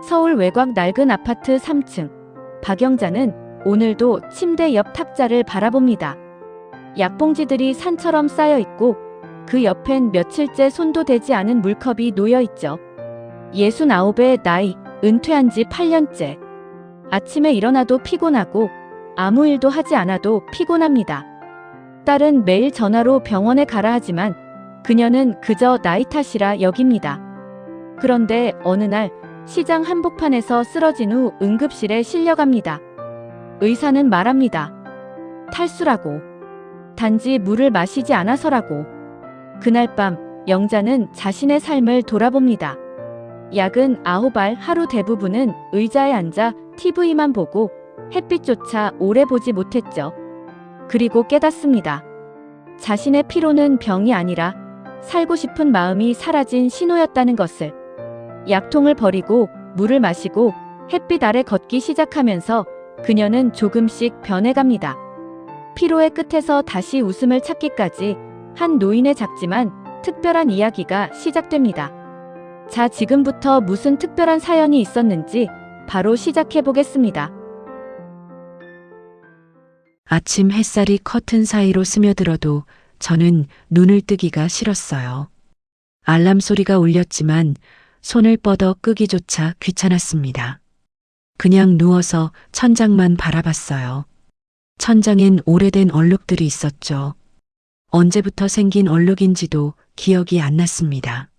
서울 외곽 낡은 아파트 3층. 박영자는 오늘도 침대 옆 탁자를 바라봅니다. 약봉지들이 산처럼 쌓여 있고 그 옆엔 며칠째 손도 대지 않은 물컵이 놓여 있죠. 69의 나이, 은퇴한 지 8년째. 아침에 일어나도 피곤하고 아무 일도 하지 않아도 피곤합니다. 딸은 매일 전화로 병원에 가라 하지만 그녀는 그저 나이 탓이라 여깁니다. 그런데 어느 날 시장 한복판에서 쓰러진 후 응급실에 실려갑니다. 의사는 말합니다. 탈수라고. 단지 물을 마시지 않아서라고. 그날 밤 영자는 자신의 삶을 돌아봅니다. 야근 9알 하루 대부분은 의자에 앉아 TV만 보고 햇빛조차 오래 보지 못했죠. 그리고 깨닫습니다. 자신의 피로는 병이 아니라 살고 싶은 마음이 사라진 신호였다는 것을. 약통을 버리고 물을 마시고 햇빛 아래 걷기 시작하면서 그녀는 조금씩 변해갑니다. 피로의 끝에서 다시 웃음을 찾기까지 한 노인의 작지만 특별한 이야기가 시작됩니다. 자, 지금부터 무슨 특별한 사연이 있었는지 바로 시작해 보겠습니다. 아침 햇살이 커튼 사이로 스며들어도 저는 눈을 뜨기가 싫었어요. 알람 소리가 울렸지만 손을 뻗어 끄기조차 귀찮았습니다. 그냥 누워서 천장만 바라봤어요. 천장엔 오래된 얼룩들이 있었죠. 언제부터 생긴 얼룩인지도 기억이 안 났습니다.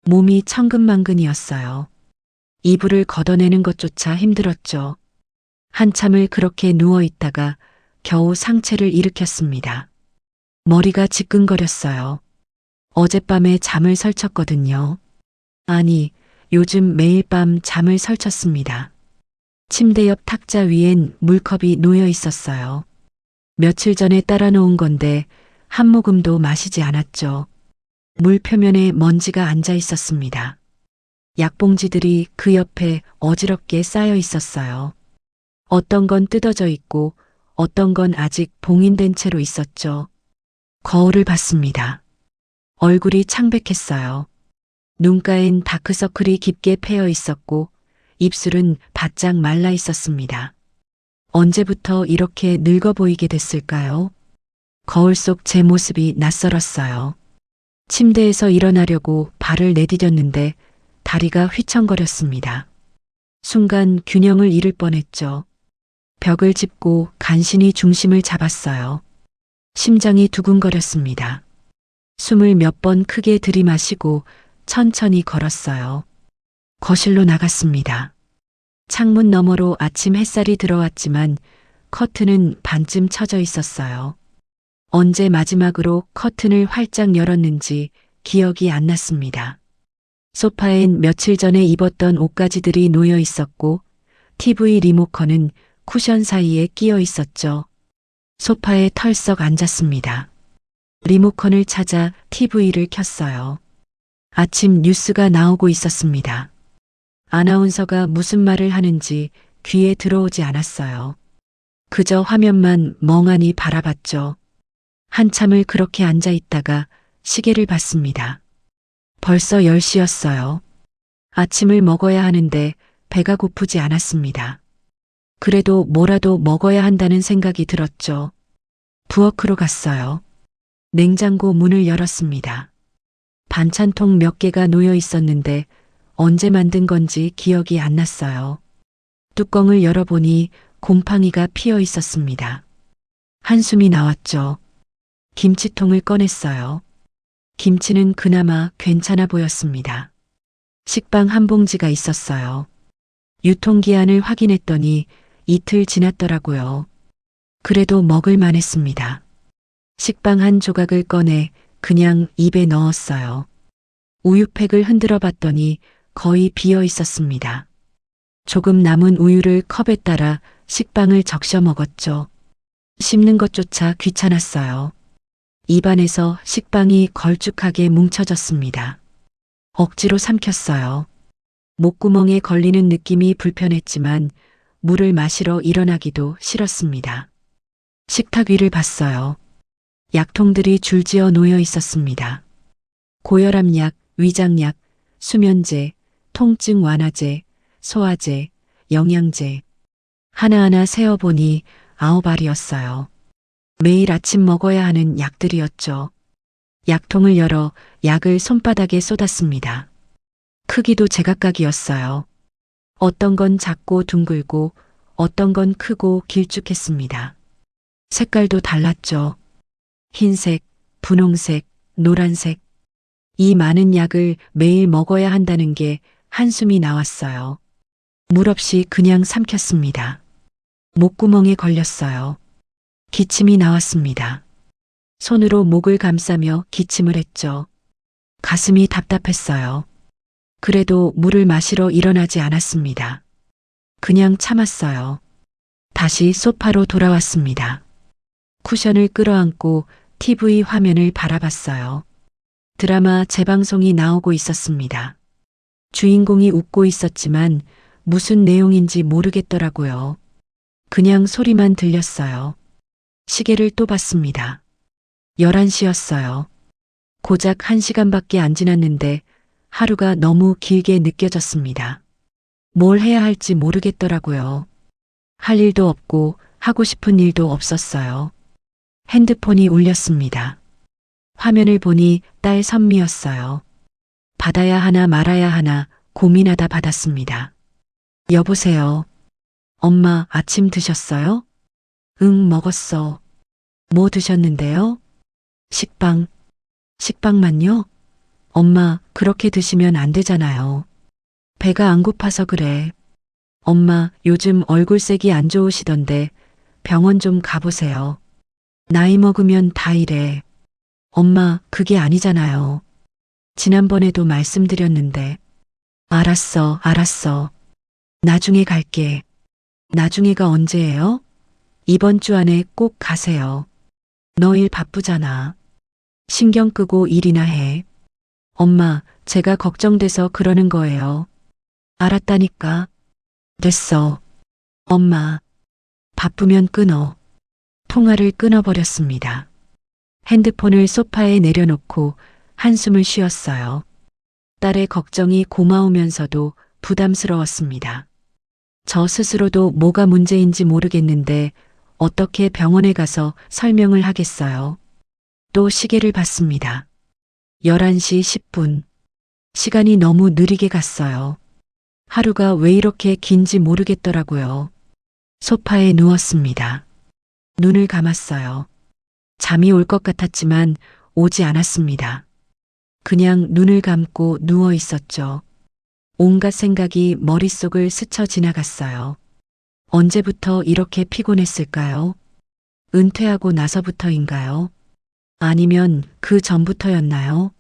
몸이 천근만근이었어요. 이불을 걷어내는 것조차 힘들었죠. 한참을 그렇게 누워 있다가 겨우 상체를 일으켰습니다. 머리가 지끈거렸어요. 어젯밤에 잠을 설쳤거든요. 아니, 요즘 매일 밤 잠을 설쳤습니다. 침대 옆 탁자 위엔 물컵이 놓여 있었어요. 며칠 전에 따라 놓은 건데 한 모금도 마시지 않았죠. 물 표면에 먼지가 앉아 있었습니다. 약봉지들이 그 옆에 어지럽게 쌓여 있었어요. 어떤 건 뜯어져 있고 어떤 건 아직 봉인된 채로 있었죠. 거울을 봤습니다. 얼굴이 창백했어요. 눈가엔 다크서클이 깊게 패여 있었고 입술은 바짝 말라 있었습니다. 언제부터 이렇게 늙어 보이게 됐을까요? 거울 속 제 모습이 낯설었어요. 침대에서 일어나려고 발을 내디뎠는데 다리가 휘청거렸습니다. 순간 균형을 잃을 뻔했죠. 벽을 짚고 간신히 중심을 잡았어요. 심장이 두근거렸습니다. 숨을 몇 번 크게 들이마시고 천천히 걸었어요. 거실로 나갔습니다. 창문 너머로 아침 햇살이 들어왔지만 커튼은 반쯤 쳐져 있었어요. 언제 마지막으로 커튼을 활짝 열었는지 기억이 안 났습니다. 소파엔 며칠 전에 입었던 옷가지들이 놓여 있었고 TV 리모컨은 쿠션 사이에 끼어 있었죠. 소파에 털썩 앉았습니다. 리모컨을 찾아 TV를 켰어요. 아침 뉴스가 나오고 있었습니다. 아나운서가 무슨 말을 하는지 귀에 들어오지 않았어요. 그저 화면만 멍하니 바라봤죠. 한참을 그렇게 앉아 있다가 시계를 봤습니다. 벌써 10시였어요. 아침을 먹어야 하는데 배가 고프지 않았습니다. 그래도 뭐라도 먹어야 한다는 생각이 들었죠. 부엌으로 갔어요. 냉장고 문을 열었습니다. 반찬통 몇 개가 놓여 있었는데 언제 만든 건지 기억이 안 났어요. 뚜껑을 열어보니 곰팡이가 피어 있었습니다. 한숨이 나왔죠. 김치통을 꺼냈어요. 김치는 그나마 괜찮아 보였습니다. 식빵 한 봉지가 있었어요. 유통기한을 확인했더니 이틀 지났더라고요. 그래도 먹을 만했습니다. 식빵 한 조각을 꺼내 그냥 입에 넣었어요. 우유팩을 흔들어 봤더니 거의 비어 있었습니다. 조금 남은 우유를 컵에 따라 식빵을 적셔 먹었죠. 씹는 것조차 귀찮았어요. 입안에서 식빵이 걸쭉하게 뭉쳐졌습니다. 억지로 삼켰어요. 목구멍에 걸리는 느낌이 불편했지만 물을 마시러 일어나기도 싫었습니다. 식탁 위를 봤어요. 약통들이 줄지어 놓여 있었습니다. 고혈압약, 위장약, 수면제, 통증 완화제, 소화제, 영양제. 하나하나 세어보니 9알이었어요. 매일 아침 먹어야 하는 약들이었죠. 약통을 열어 약을 손바닥에 쏟았습니다. 크기도 제각각이었어요. 어떤 건 작고 둥글고 어떤 건 크고 길쭉했습니다. 색깔도 달랐죠. 흰색, 분홍색, 노란색. 이 많은 약을 매일 먹어야 한다는 게 한숨이 나왔어요. 물 없이 그냥 삼켰습니다. 목구멍에 걸렸어요. 기침이 나왔습니다. 손으로 목을 감싸며 기침을 했죠. 가슴이 답답했어요. 그래도 물을 마시러 일어나지 않았습니다. 그냥 참았어요. 다시 소파로 돌아왔습니다. 쿠션을 끌어안고 TV 화면을 바라봤어요. 드라마 재방송이 나오고 있었습니다. 주인공이 웃고 있었지만 무슨 내용인지 모르겠더라고요. 그냥 소리만 들렸어요. 시계를 또 봤습니다. 11시였어요. 고작 1시간밖에 안 지났는데 하루가 너무 길게 느껴졌습니다. 뭘 해야 할지 모르겠더라고요. 할 일도 없고 하고 싶은 일도 없었어요. 핸드폰이 울렸습니다. 화면을 보니 딸 선미였어요. 받아야 하나 말아야 하나 고민하다 받았습니다. 여보세요. 엄마 아침 드셨어요? 응, 먹었어. 뭐 드셨는데요? 식빵. 식빵만요? 엄마, 그렇게 드시면 안 되잖아요. 배가 안 고파서 그래. 엄마, 요즘 얼굴색이 안 좋으시던데 병원 좀 가보세요. 나이 먹으면 다 이래. 엄마, 그게 아니잖아요. 지난번에도 말씀드렸는데. 알았어, 알았어. 나중에 갈게. 나중에가 언제예요? 이번 주 안에 꼭 가세요. 너 일 바쁘잖아. 신경 끄고 일이나 해. 엄마, 제가 걱정돼서 그러는 거예요. 알았다니까. 됐어. 엄마. 바쁘면 끊어. 통화를 끊어버렸습니다. 핸드폰을 소파에 내려놓고 한숨을 쉬었어요. 딸의 걱정이 고마우면서도 부담스러웠습니다. 저 스스로도 뭐가 문제인지 모르겠는데 어떻게 병원에 가서 설명을 하겠어요. 또 시계를 봤습니다. 11시 10분. 시간이 너무 느리게 갔어요. 하루가 왜 이렇게 긴지 모르겠더라고요. 소파에 누웠습니다. 눈을 감았어요. 잠이 올 것 같았지만 오지 않았습니다. 그냥 눈을 감고 누워 있었죠. 온갖 생각이 머릿속을 스쳐 지나갔어요. 언제부터 이렇게 피곤했을까요? 은퇴하고 나서부터인가요? 아니면 그 전부터였나요?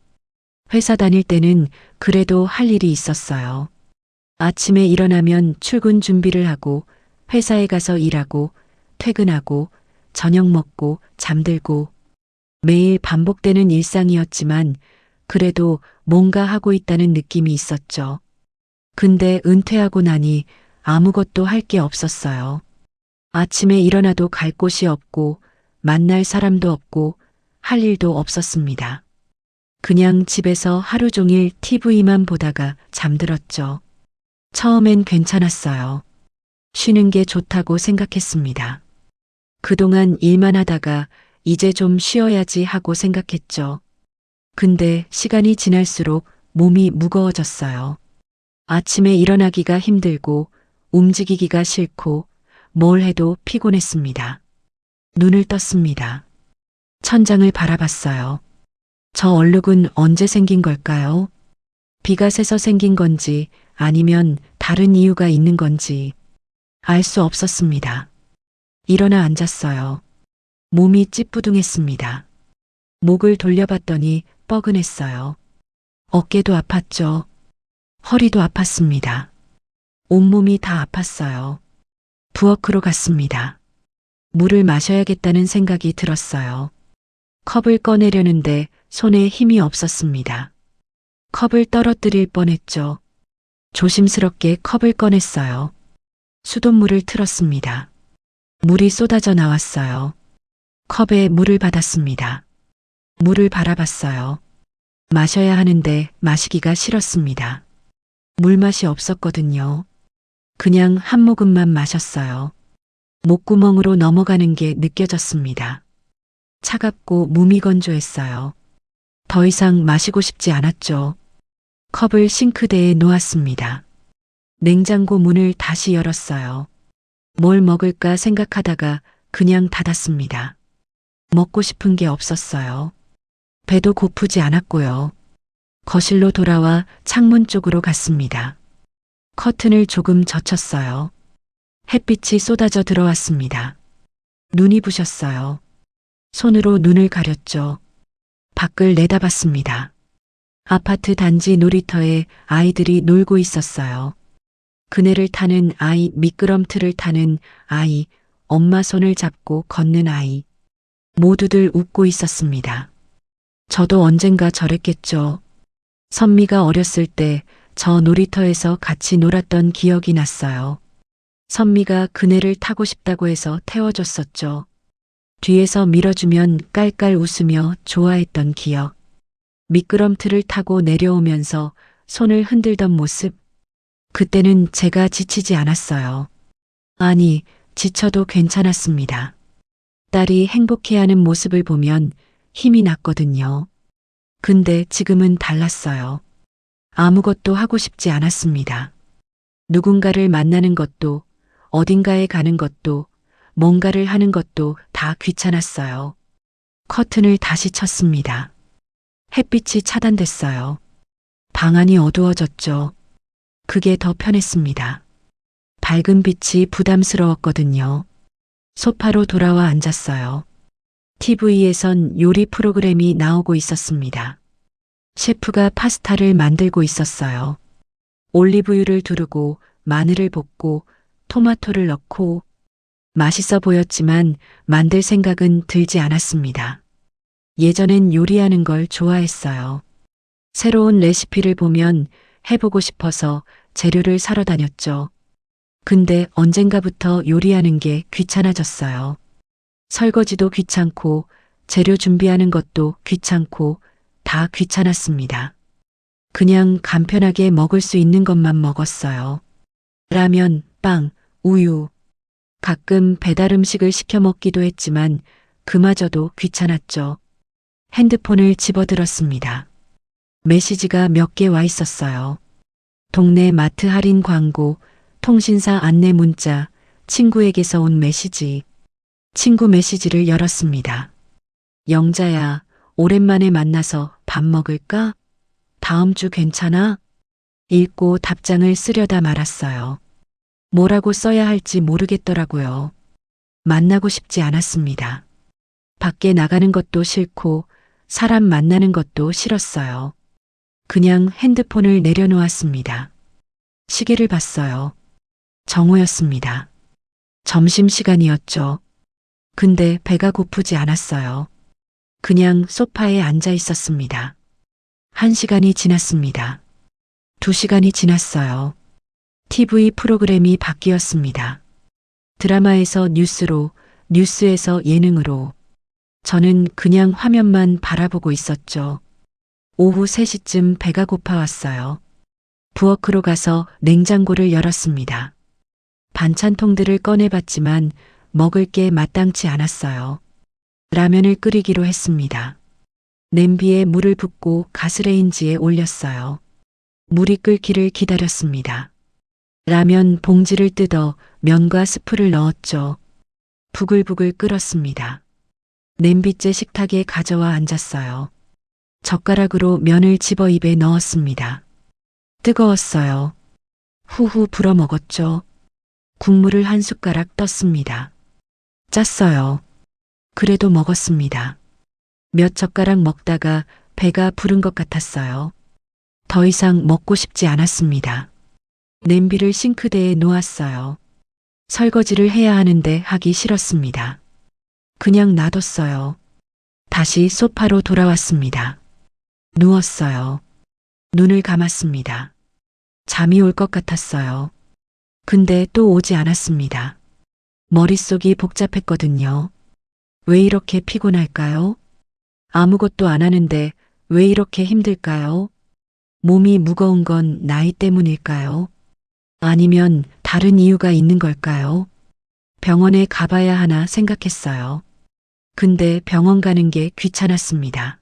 회사 다닐 때는 그래도 할 일이 있었어요. 아침에 일어나면 출근 준비를 하고 회사에 가서 일하고 퇴근하고 저녁 먹고 잠들고 매일 반복되는 일상이었지만 그래도 뭔가 하고 있다는 느낌이 있었죠. 근데 은퇴하고 나니 아무것도 할 게 없었어요. 아침에 일어나도 갈 곳이 없고 만날 사람도 없고 할 일도 없었습니다. 그냥 집에서 하루 종일 TV만 보다가 잠들었죠. 처음엔 괜찮았어요. 쉬는 게 좋다고 생각했습니다. 그동안 일만 하다가 이제 좀 쉬어야지 하고 생각했죠. 근데 시간이 지날수록 몸이 무거워졌어요. 아침에 일어나기가 힘들고 움직이기가 싫고 뭘 해도 피곤했습니다. 눈을 떴습니다. 천장을 바라봤어요. 저 얼룩은 언제 생긴 걸까요? 비가 새서 생긴 건지 아니면 다른 이유가 있는 건지 알 수 없었습니다. 일어나 앉았어요. 몸이 찌뿌둥했습니다. 목을 돌려봤더니 뻐근했어요. 어깨도 아팠죠. 허리도 아팠습니다. 온몸이 다 아팠어요. 부엌으로 갔습니다. 물을 마셔야겠다는 생각이 들었어요. 컵을 꺼내려는데 손에 힘이 없었습니다. 컵을 떨어뜨릴 뻔했죠. 조심스럽게 컵을 꺼냈어요. 수돗물을 틀었습니다. 물이 쏟아져 나왔어요. 컵에 물을 받았습니다. 물을 바라봤어요. 마셔야 하는데 마시기가 싫었습니다. 물맛이 없었거든요. 그냥 한 모금만 마셨어요. 목구멍으로 넘어가는 게 느껴졌습니다. 차갑고 무미건조했어요. 더 이상 마시고 싶지 않았죠. 컵을 싱크대에 놓았습니다. 냉장고 문을 다시 열었어요. 뭘 먹을까 생각하다가 그냥 닫았습니다. 먹고 싶은 게 없었어요. 배도 고프지 않았고요. 거실로 돌아와 창문 쪽으로 갔습니다. 커튼을 조금 젖혔어요. 햇빛이 쏟아져 들어왔습니다. 눈이 부셨어요. 손으로 눈을 가렸죠. 밖을 내다봤습니다. 아파트 단지 놀이터에 아이들이 놀고 있었어요. 그네를 타는 아이, 미끄럼틀을 타는 아이, 엄마 손을 잡고 걷는 아이. 모두들 웃고 있었습니다. 저도 언젠가 저랬겠죠. 선미가 어렸을 때 저 놀이터에서 같이 놀았던 기억이 났어요. 선미가 그네를 타고 싶다고 해서 태워줬었죠. 뒤에서 밀어주면 깔깔 웃으며 좋아했던 기억. 미끄럼틀을 타고 내려오면서 손을 흔들던 모습. 그때는 제가 지치지 않았어요. 아니, 지쳐도 괜찮았습니다. 딸이 행복해하는 모습을 보면 힘이 났거든요. 근데 지금은 달랐어요. 아무것도 하고 싶지 않았습니다. 누군가를 만나는 것도, 어딘가에 가는 것도, 뭔가를 하는 것도 다 귀찮았어요. 커튼을 다시 쳤습니다. 햇빛이 차단됐어요. 방 안이 어두워졌죠. 그게 더 편했습니다. 밝은 빛이 부담스러웠거든요. 소파로 돌아와 앉았어요. TV에선 요리 프로그램이 나오고 있었습니다. 셰프가 파스타를 만들고 있었어요. 올리브유를 두르고 마늘을 볶고 토마토를 넣고 맛있어 보였지만 만들 생각은 들지 않았습니다. 예전엔 요리하는 걸 좋아했어요. 새로운 레시피를 보면 해보고 싶어서 재료를 사러 다녔죠. 근데 언젠가부터 요리하는 게 귀찮아졌어요. 설거지도 귀찮고 재료 준비하는 것도 귀찮고 다 귀찮았습니다. 그냥 간편하게 먹을 수 있는 것만 먹었어요. 라면, 빵, 우유. 가끔 배달 음식을 시켜 먹기도 했지만 그마저도 귀찮았죠. 핸드폰을 집어들었습니다. 메시지가 몇 개 와 있었어요. 동네 마트 할인 광고, 통신사 안내 문자, 친구에게서 온 메시지. 친구 메시지를 열었습니다. 영자야, 오랜만에 만나서 밥 먹을까? 다음 주 괜찮아? 읽고 답장을 쓰려다 말았어요. 뭐라고 써야 할지 모르겠더라고요. 만나고 싶지 않았습니다. 밖에 나가는 것도 싫고 사람 만나는 것도 싫었어요. 그냥 핸드폰을 내려놓았습니다. 시계를 봤어요. 정오였습니다. 점심시간이었죠. 근데 배가 고프지 않았어요. 그냥 소파에 앉아 있었습니다. 1시간이 지났습니다. 2시간이 지났어요. TV 프로그램이 바뀌었습니다. 드라마에서 뉴스로, 뉴스에서 예능으로. 저는 그냥 화면만 바라보고 있었죠. 오후 3시쯤 배가 고파왔어요. 부엌으로 가서 냉장고를 열었습니다. 반찬통들을 꺼내봤지만 먹을 게 마땅치 않았어요. 라면을 끓이기로 했습니다. 냄비에 물을 붓고 가스레인지에 올렸어요. 물이 끓기를 기다렸습니다. 라면 봉지를 뜯어 면과 스프를 넣었죠. 부글부글 끓었습니다. 냄비째 식탁에 가져와 앉았어요. 젓가락으로 면을 집어 입에 넣었습니다. 뜨거웠어요. 후후 불어 먹었죠. 국물을 한 숟가락 떴습니다. 짰어요. 그래도 먹었습니다. 몇 젓가락 먹다가 배가 부른 것 같았어요. 더 이상 먹고 싶지 않았습니다. 냄비를 싱크대에 놓았어요. 설거지를 해야 하는데 하기 싫었습니다. 그냥 놔뒀어요. 다시 소파로 돌아왔습니다. 누웠어요. 눈을 감았습니다. 잠이 올 것 같았어요. 근데 또 오지 않았습니다. 머릿속이 복잡했거든요. 왜 이렇게 피곤할까요? 아무것도 안 하는데 왜 이렇게 힘들까요? 몸이 무거운 건 나이 때문일까요? 아니면 다른 이유가 있는 걸까요? 병원에 가봐야 하나 생각했어요. 근데 병원 가는 게 귀찮았습니다.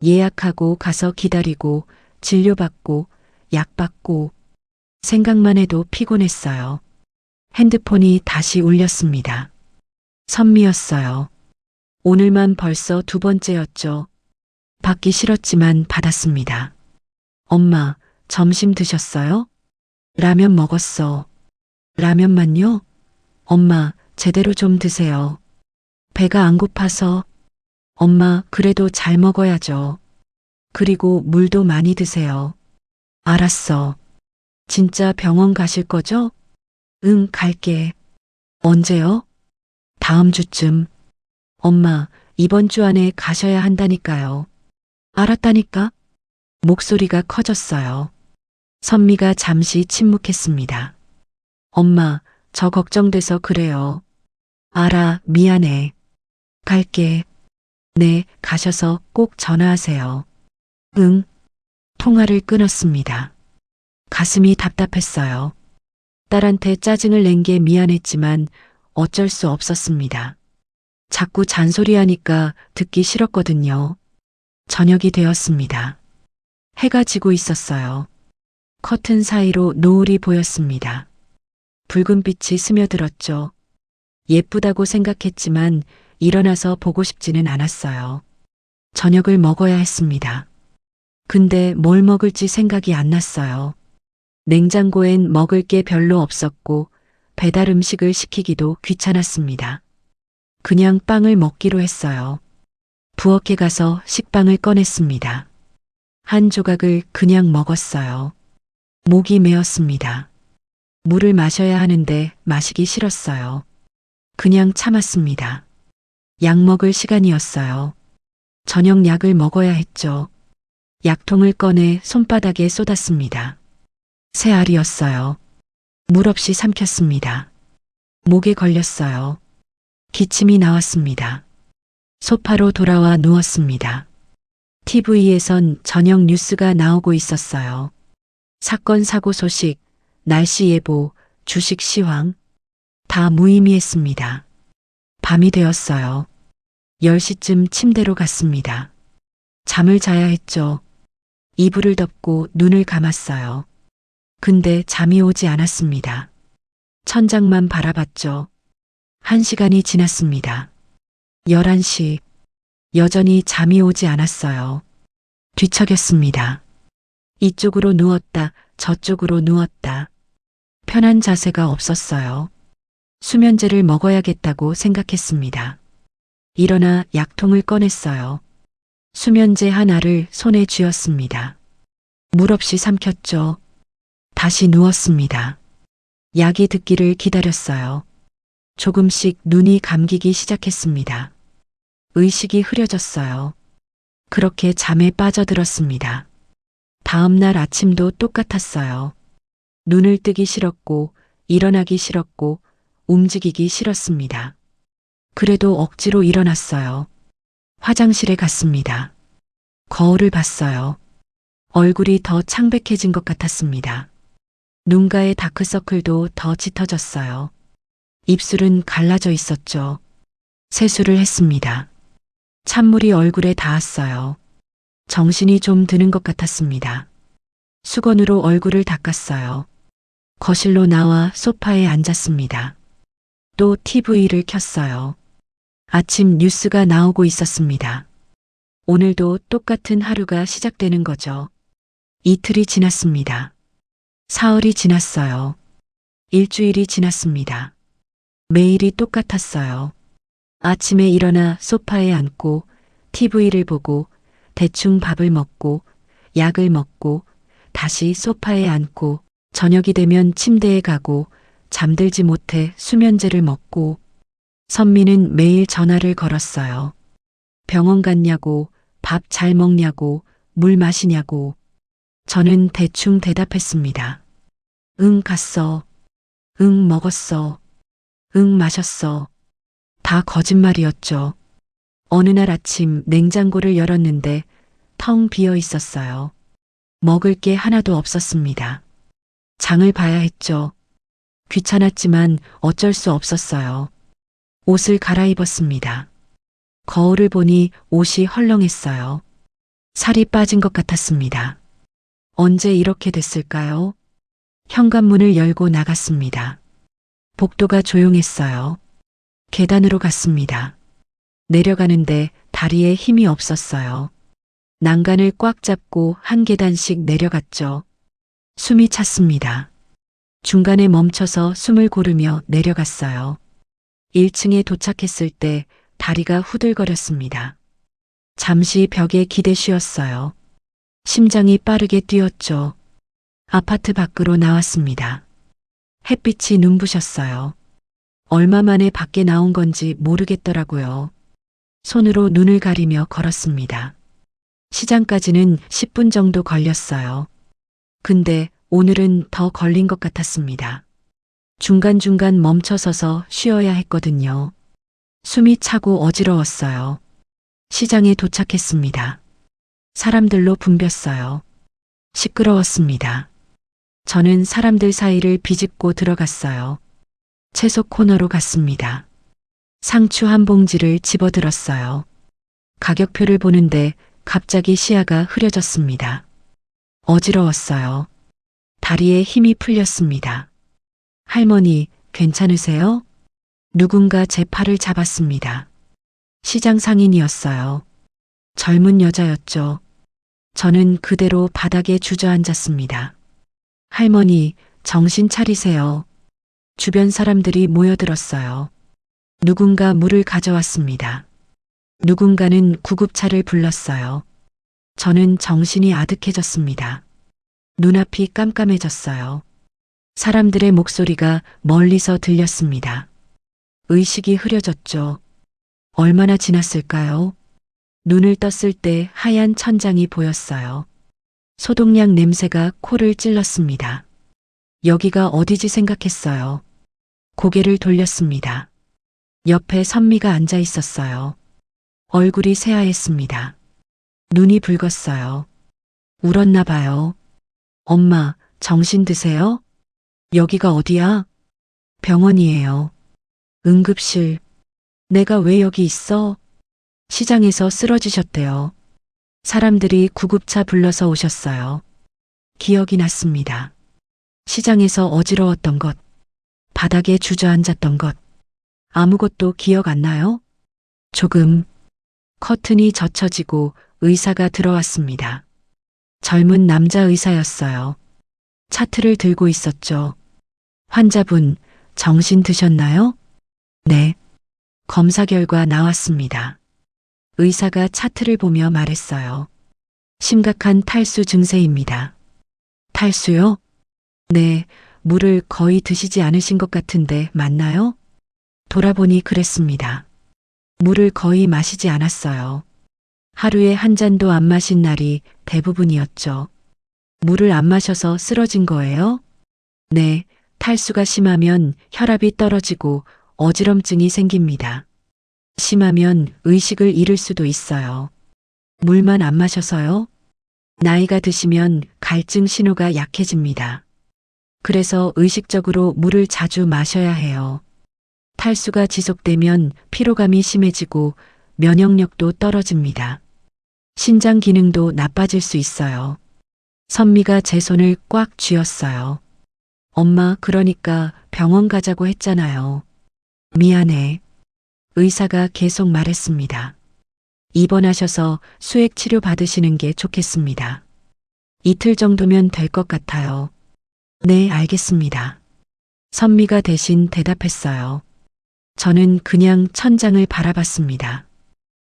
예약하고 가서 기다리고 진료받고 약 받고 생각만 해도 피곤했어요. 핸드폰이 다시 울렸습니다. 선미였어요. 오늘만 벌써 두 번째였죠. 받기 싫었지만 받았습니다. 엄마, 점심 드셨어요? 라면 먹었어. 라면만요? 엄마, 제대로 좀 드세요. 배가 안 고파서. 엄마, 그래도 잘 먹어야죠. 그리고 물도 많이 드세요. 알았어. 진짜 병원 가실 거죠? 응, 갈게. 언제요? 다음 주쯤. 엄마, 이번 주 안에 가셔야 한다니까요. 알았다니까? 목소리가 커졌어요. 선미가 잠시 침묵했습니다. 엄마, 저 걱정돼서 그래요. 알아, 미안해. 갈게. 네, 가셔서 꼭 전화하세요. 응. 통화를 끊었습니다. 가슴이 답답했어요. 딸한테 짜증을 낸 게 미안했지만 어쩔 수 없었습니다. 자꾸 잔소리하니까 듣기 싫었거든요. 저녁이 되었습니다. 해가 지고 있었어요. 커튼 사이로 노을이 보였습니다. 붉은 빛이 스며들었죠. 예쁘다고 생각했지만 일어나서 보고 싶지는 않았어요. 저녁을 먹어야 했습니다. 근데 뭘 먹을지 생각이 안 났어요. 냉장고엔 먹을 게 별로 없었고 배달 음식을 시키기도 귀찮았습니다. 그냥 빵을 먹기로 했어요. 부엌에 가서 식빵을 꺼냈습니다. 한 조각을 그냥 먹었어요. 목이 메었습니다. 물을 마셔야 하는데 마시기 싫었어요. 그냥 참았습니다. 약 먹을 시간이었어요. 저녁 약을 먹어야 했죠. 약통을 꺼내 손바닥에 쏟았습니다. 새 알이었어요. 물 없이 삼켰습니다. 목에 걸렸어요. 기침이 나왔습니다. 소파로 돌아와 누웠습니다. TV에선 저녁 뉴스가 나오고 있었어요. 사건 사고 소식, 날씨 예보, 주식 시황 다 무의미했습니다. 밤이 되었어요. 10시쯤 침대로 갔습니다. 잠을 자야 했죠. 이불을 덮고 눈을 감았어요. 근데 잠이 오지 않았습니다. 천장만 바라봤죠. 1시간이 지났습니다. 11시. 여전히 잠이 오지 않았어요. 뒤척였습니다. 이쪽으로 누웠다, 저쪽으로 누웠다. 편한 자세가 없었어요. 수면제를 먹어야겠다고 생각했습니다. 일어나 약통을 꺼냈어요. 수면제 하나를 손에 쥐었습니다. 물 없이 삼켰죠. 다시 누웠습니다. 약이 듣기를 기다렸어요. 조금씩 눈이 감기기 시작했습니다. 의식이 흐려졌어요. 그렇게 잠에 빠져들었습니다. 다음 날 아침도 똑같았어요. 눈을 뜨기 싫었고, 일어나기 싫었고, 움직이기 싫었습니다. 그래도 억지로 일어났어요. 화장실에 갔습니다. 거울을 봤어요. 얼굴이 더 창백해진 것 같았습니다. 눈가의 다크서클도 더 짙어졌어요. 입술은 갈라져 있었죠. 세수를 했습니다. 찬물이 얼굴에 닿았어요. 정신이 좀 드는 것 같았습니다. 수건으로 얼굴을 닦았어요. 거실로 나와 소파에 앉았습니다. 또 TV를 켰어요. 아침 뉴스가 나오고 있었습니다. 오늘도 똑같은 하루가 시작되는 거죠. 이틀이 지났습니다. 사흘이 지났어요. 일주일이 지났습니다. 매일이 똑같았어요. 아침에 일어나 소파에 앉고 TV를 보고 대충 밥을 먹고 약을 먹고 다시 소파에 앉고 저녁이 되면 침대에 가고 잠들지 못해 수면제를 먹고 선미는 매일 전화를 걸었어요. 병원 갔냐고, 밥 잘 먹냐고, 물 마시냐고. 저는 대충 대답했습니다. 응, 갔어. 응, 먹었어. 응, 마셨어. 다 거짓말이었죠. 어느 날 아침 냉장고를 열었는데 텅 비어 있었어요. 먹을 게 하나도 없었습니다. 장을 봐야 했죠. 귀찮았지만 어쩔 수 없었어요. 옷을 갈아입었습니다. 거울을 보니 옷이 헐렁했어요. 살이 빠진 것 같았습니다. 언제 이렇게 됐을까요? 현관문을 열고 나갔습니다. 복도가 조용했어요. 계단으로 갔습니다. 내려가는데 다리에 힘이 없었어요. 난간을 꽉 잡고 한 계단씩 내려갔죠. 숨이 찼습니다. 중간에 멈춰서 숨을 고르며 내려갔어요. 1층에 도착했을 때 다리가 후들거렸습니다. 잠시 벽에 기대 쉬었어요. 심장이 빠르게 뛰었죠. 아파트 밖으로 나왔습니다. 햇빛이 눈부셨어요. 얼마 만에 밖에 나온 건지 모르겠더라고요. 손으로 눈을 가리며 걸었습니다. 시장까지는 10분 정도 걸렸어요. 근데 오늘은 더 걸린 것 같았습니다. 중간중간 멈춰서서 쉬어야 했거든요. 숨이 차고 어지러웠어요. 시장에 도착했습니다. 사람들로 붐볐어요. 시끄러웠습니다. 저는 사람들 사이를 비집고 들어갔어요. 채소 코너로 갔습니다. 상추 한 봉지를 집어들었어요. 가격표를 보는데 갑자기 시야가 흐려졌습니다. 어지러웠어요. 다리에 힘이 풀렸습니다. 할머니, 괜찮으세요? 누군가 제 팔을 잡았습니다. 시장 상인이었어요. 젊은 여자였죠. 저는 그대로 바닥에 주저앉았습니다. 할머니, 정신 차리세요. 주변 사람들이 모여들었어요. 누군가 물을 가져왔습니다. 누군가는 구급차를 불렀어요. 저는 정신이 아득해졌습니다. 눈앞이 깜깜해졌어요. 사람들의 목소리가 멀리서 들렸습니다. 의식이 흐려졌죠. 얼마나 지났을까요? 눈을 떴을 때 하얀 천장이 보였어요. 소독약 냄새가 코를 찔렀습니다. 여기가 어디지 생각했어요. 고개를 돌렸습니다. 옆에 선미가 앉아 있었어요. 얼굴이 새하였습니다. 눈이 붉었어요. 울었나 봐요. 엄마, 정신 드세요? 여기가 어디야? 병원이에요. 응급실. 내가 왜 여기 있어? 시장에서 쓰러지셨대요. 사람들이 구급차 불러서 오셨어요. 기억이 났습니다. 시장에서 어지러웠던 것, 바닥에 주저앉았던 것, 아무것도 기억 안 나요? 조금. 커튼이 젖혀지고 의사가 들어왔습니다. 젊은 남자 의사였어요. 차트를 들고 있었죠. 환자분, 정신 드셨나요? 네. 검사 결과 나왔습니다. 의사가 차트를 보며 말했어요. 심각한 탈수 증세입니다. 탈수요? 네, 물을 거의 드시지 않으신 것 같은데 맞나요? 돌아보니 그랬습니다. 물을 거의 마시지 않았어요. 하루에 한 잔도 안 마신 날이 대부분이었죠. 물을 안 마셔서 쓰러진 거예요? 네, 탈수가 심하면 혈압이 떨어지고 어지럼증이 생깁니다. 심하면 의식을 잃을 수도 있어요. 물만 안 마셔서요? 나이가 드시면 갈증 신호가 약해집니다. 그래서 의식적으로 물을 자주 마셔야 해요. 탈수가 지속되면 피로감이 심해지고 면역력도 떨어집니다. 신장 기능도 나빠질 수 있어요. 선미가 제 손을 꽉 쥐었어요. 엄마, 그러니까 병원 가자고 했잖아요. 미안해. 의사가 계속 말했습니다. 입원하셔서 수액 치료 받으시는 게 좋겠습니다. 이틀 정도면 될 것 같아요. 네, 알겠습니다. 선미가 대신 대답했어요. 저는 그냥 천장을 바라봤습니다.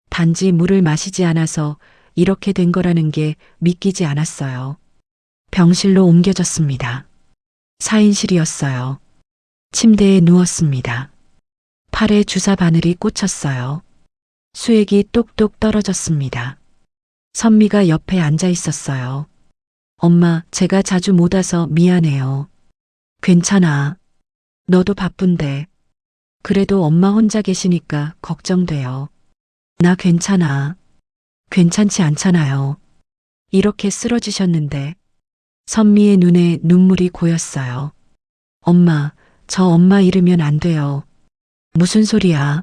단지 물을 마시지 않아서 이렇게 된 거라는 게 믿기지 않았어요. 병실로 옮겨졌습니다. 4인실이었어요. 침대에 누웠습니다. 팔에 주사 바늘이 꽂혔어요. 수액이 똑똑 떨어졌습니다. 선미가 옆에 앉아 있었어요. 엄마, 제가 자주 못 와서 미안해요. 괜찮아. 너도 바쁜데. 그래도 엄마 혼자 계시니까 걱정돼요. 나 괜찮아. 괜찮지 않잖아요. 이렇게 쓰러지셨는데. 선미의 눈에 눈물이 고였어요. 엄마, 저 엄마 잃으면 안 돼요. 무슨 소리야?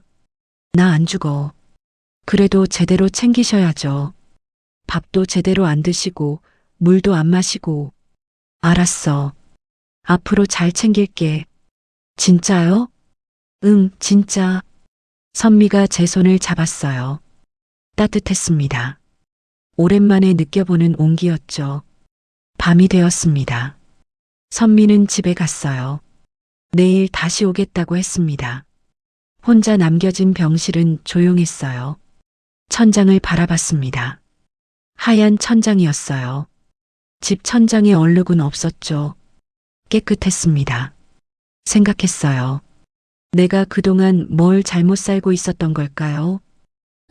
나 안 죽어. 그래도 제대로 챙기셔야죠. 밥도 제대로 안 드시고, 물도 안 마시고. 알았어. 앞으로 잘 챙길게. 진짜요? 응, 진짜. 선미가 제 손을 잡았어요. 따뜻했습니다. 오랜만에 느껴보는 온기였죠. 밤이 되었습니다. 선미는 집에 갔어요. 내일 다시 오겠다고 했습니다. 혼자 남겨진 병실은 조용했어요. 천장을 바라봤습니다. 하얀 천장이었어요. 집 천장에 얼룩은 없었죠. 깨끗했습니다. 생각했어요. 내가 그동안 뭘 잘못 살고 있었던 걸까요?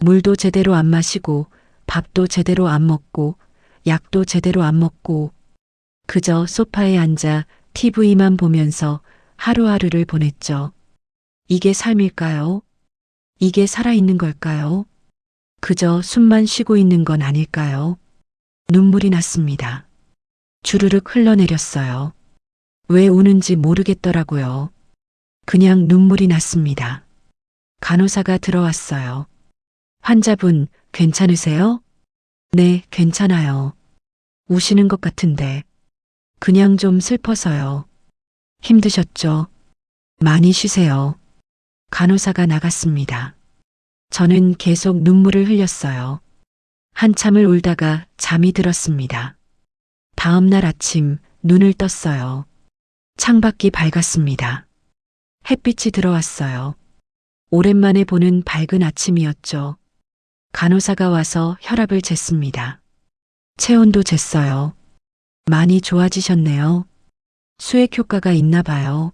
물도 제대로 안 마시고, 밥도 제대로 안 먹고, 약도 제대로 안 먹고, 그저 소파에 앉아 TV만 보면서 하루하루를 보냈죠. 이게 삶일까요? 이게 살아있는 걸까요? 그저 숨만 쉬고 있는 건 아닐까요? 눈물이 났습니다. 주르륵 흘러내렸어요. 왜 우는지 모르겠더라고요. 그냥 눈물이 났습니다. 간호사가 들어왔어요. 환자분, 괜찮으세요? 네, 괜찮아요. 우시는 것 같은데. 그냥 좀 슬퍼서요. 힘드셨죠? 많이 쉬세요. 간호사가 나갔습니다. 저는 계속 눈물을 흘렸어요. 한참을 울다가 잠이 들었습니다. 다음 날 아침 눈을 떴어요. 창밖이 밝았습니다. 햇빛이 들어왔어요. 오랜만에 보는 밝은 아침이었죠. 간호사가 와서 혈압을 쟀습니다. 체온도 쟀어요. 많이 좋아지셨네요. 수액 효과가 있나 봐요.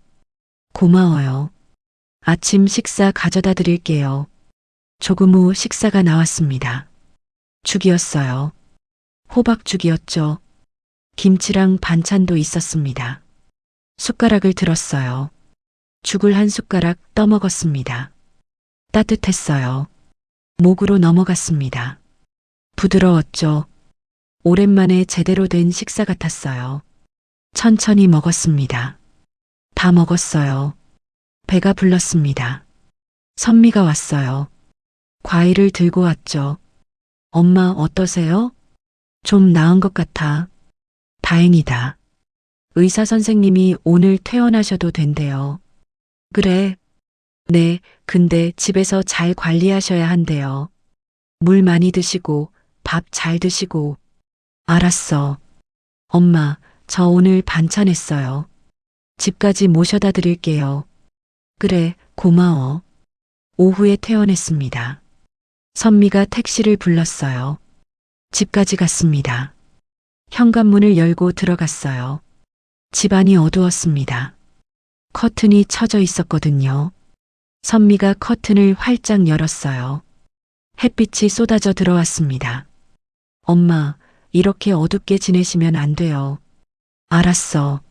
고마워요. 아침 식사 가져다 드릴게요. 조금 후 식사가 나왔습니다. 죽이었어요. 호박죽이었죠. 김치랑 반찬도 있었습니다. 숟가락을 들었어요. 죽을 한 숟가락 떠먹었습니다. 따뜻했어요. 목으로 넘어갔습니다. 부드러웠죠. 오랜만에 제대로 된 식사 같았어요. 천천히 먹었습니다. 다 먹었어요. 배가 불렀습니다. 선미가 왔어요. 과일을 들고 왔죠. 엄마 어떠세요? 좀 나은 것 같아. 다행이다. 의사 선생님이 오늘 퇴원하셔도 된대요. 그래. 네, 근데 집에서 잘 관리하셔야 한대요. 물 많이 드시고, 밥 잘 드시고. 알았어. 엄마, 저 오늘 반찬 했어요. 집까지 모셔다 드릴게요. 그래, 고마워. 오후에 퇴원했습니다. 선미가 택시를 불렀어요. 집까지 갔습니다. 현관문을 열고 들어갔어요. 집안이 어두웠습니다. 커튼이 쳐져 있었거든요. 선미가 커튼을 활짝 열었어요. 햇빛이 쏟아져 들어왔습니다. 엄마, 이렇게 어둡게 지내시면 안 돼요. 알았어.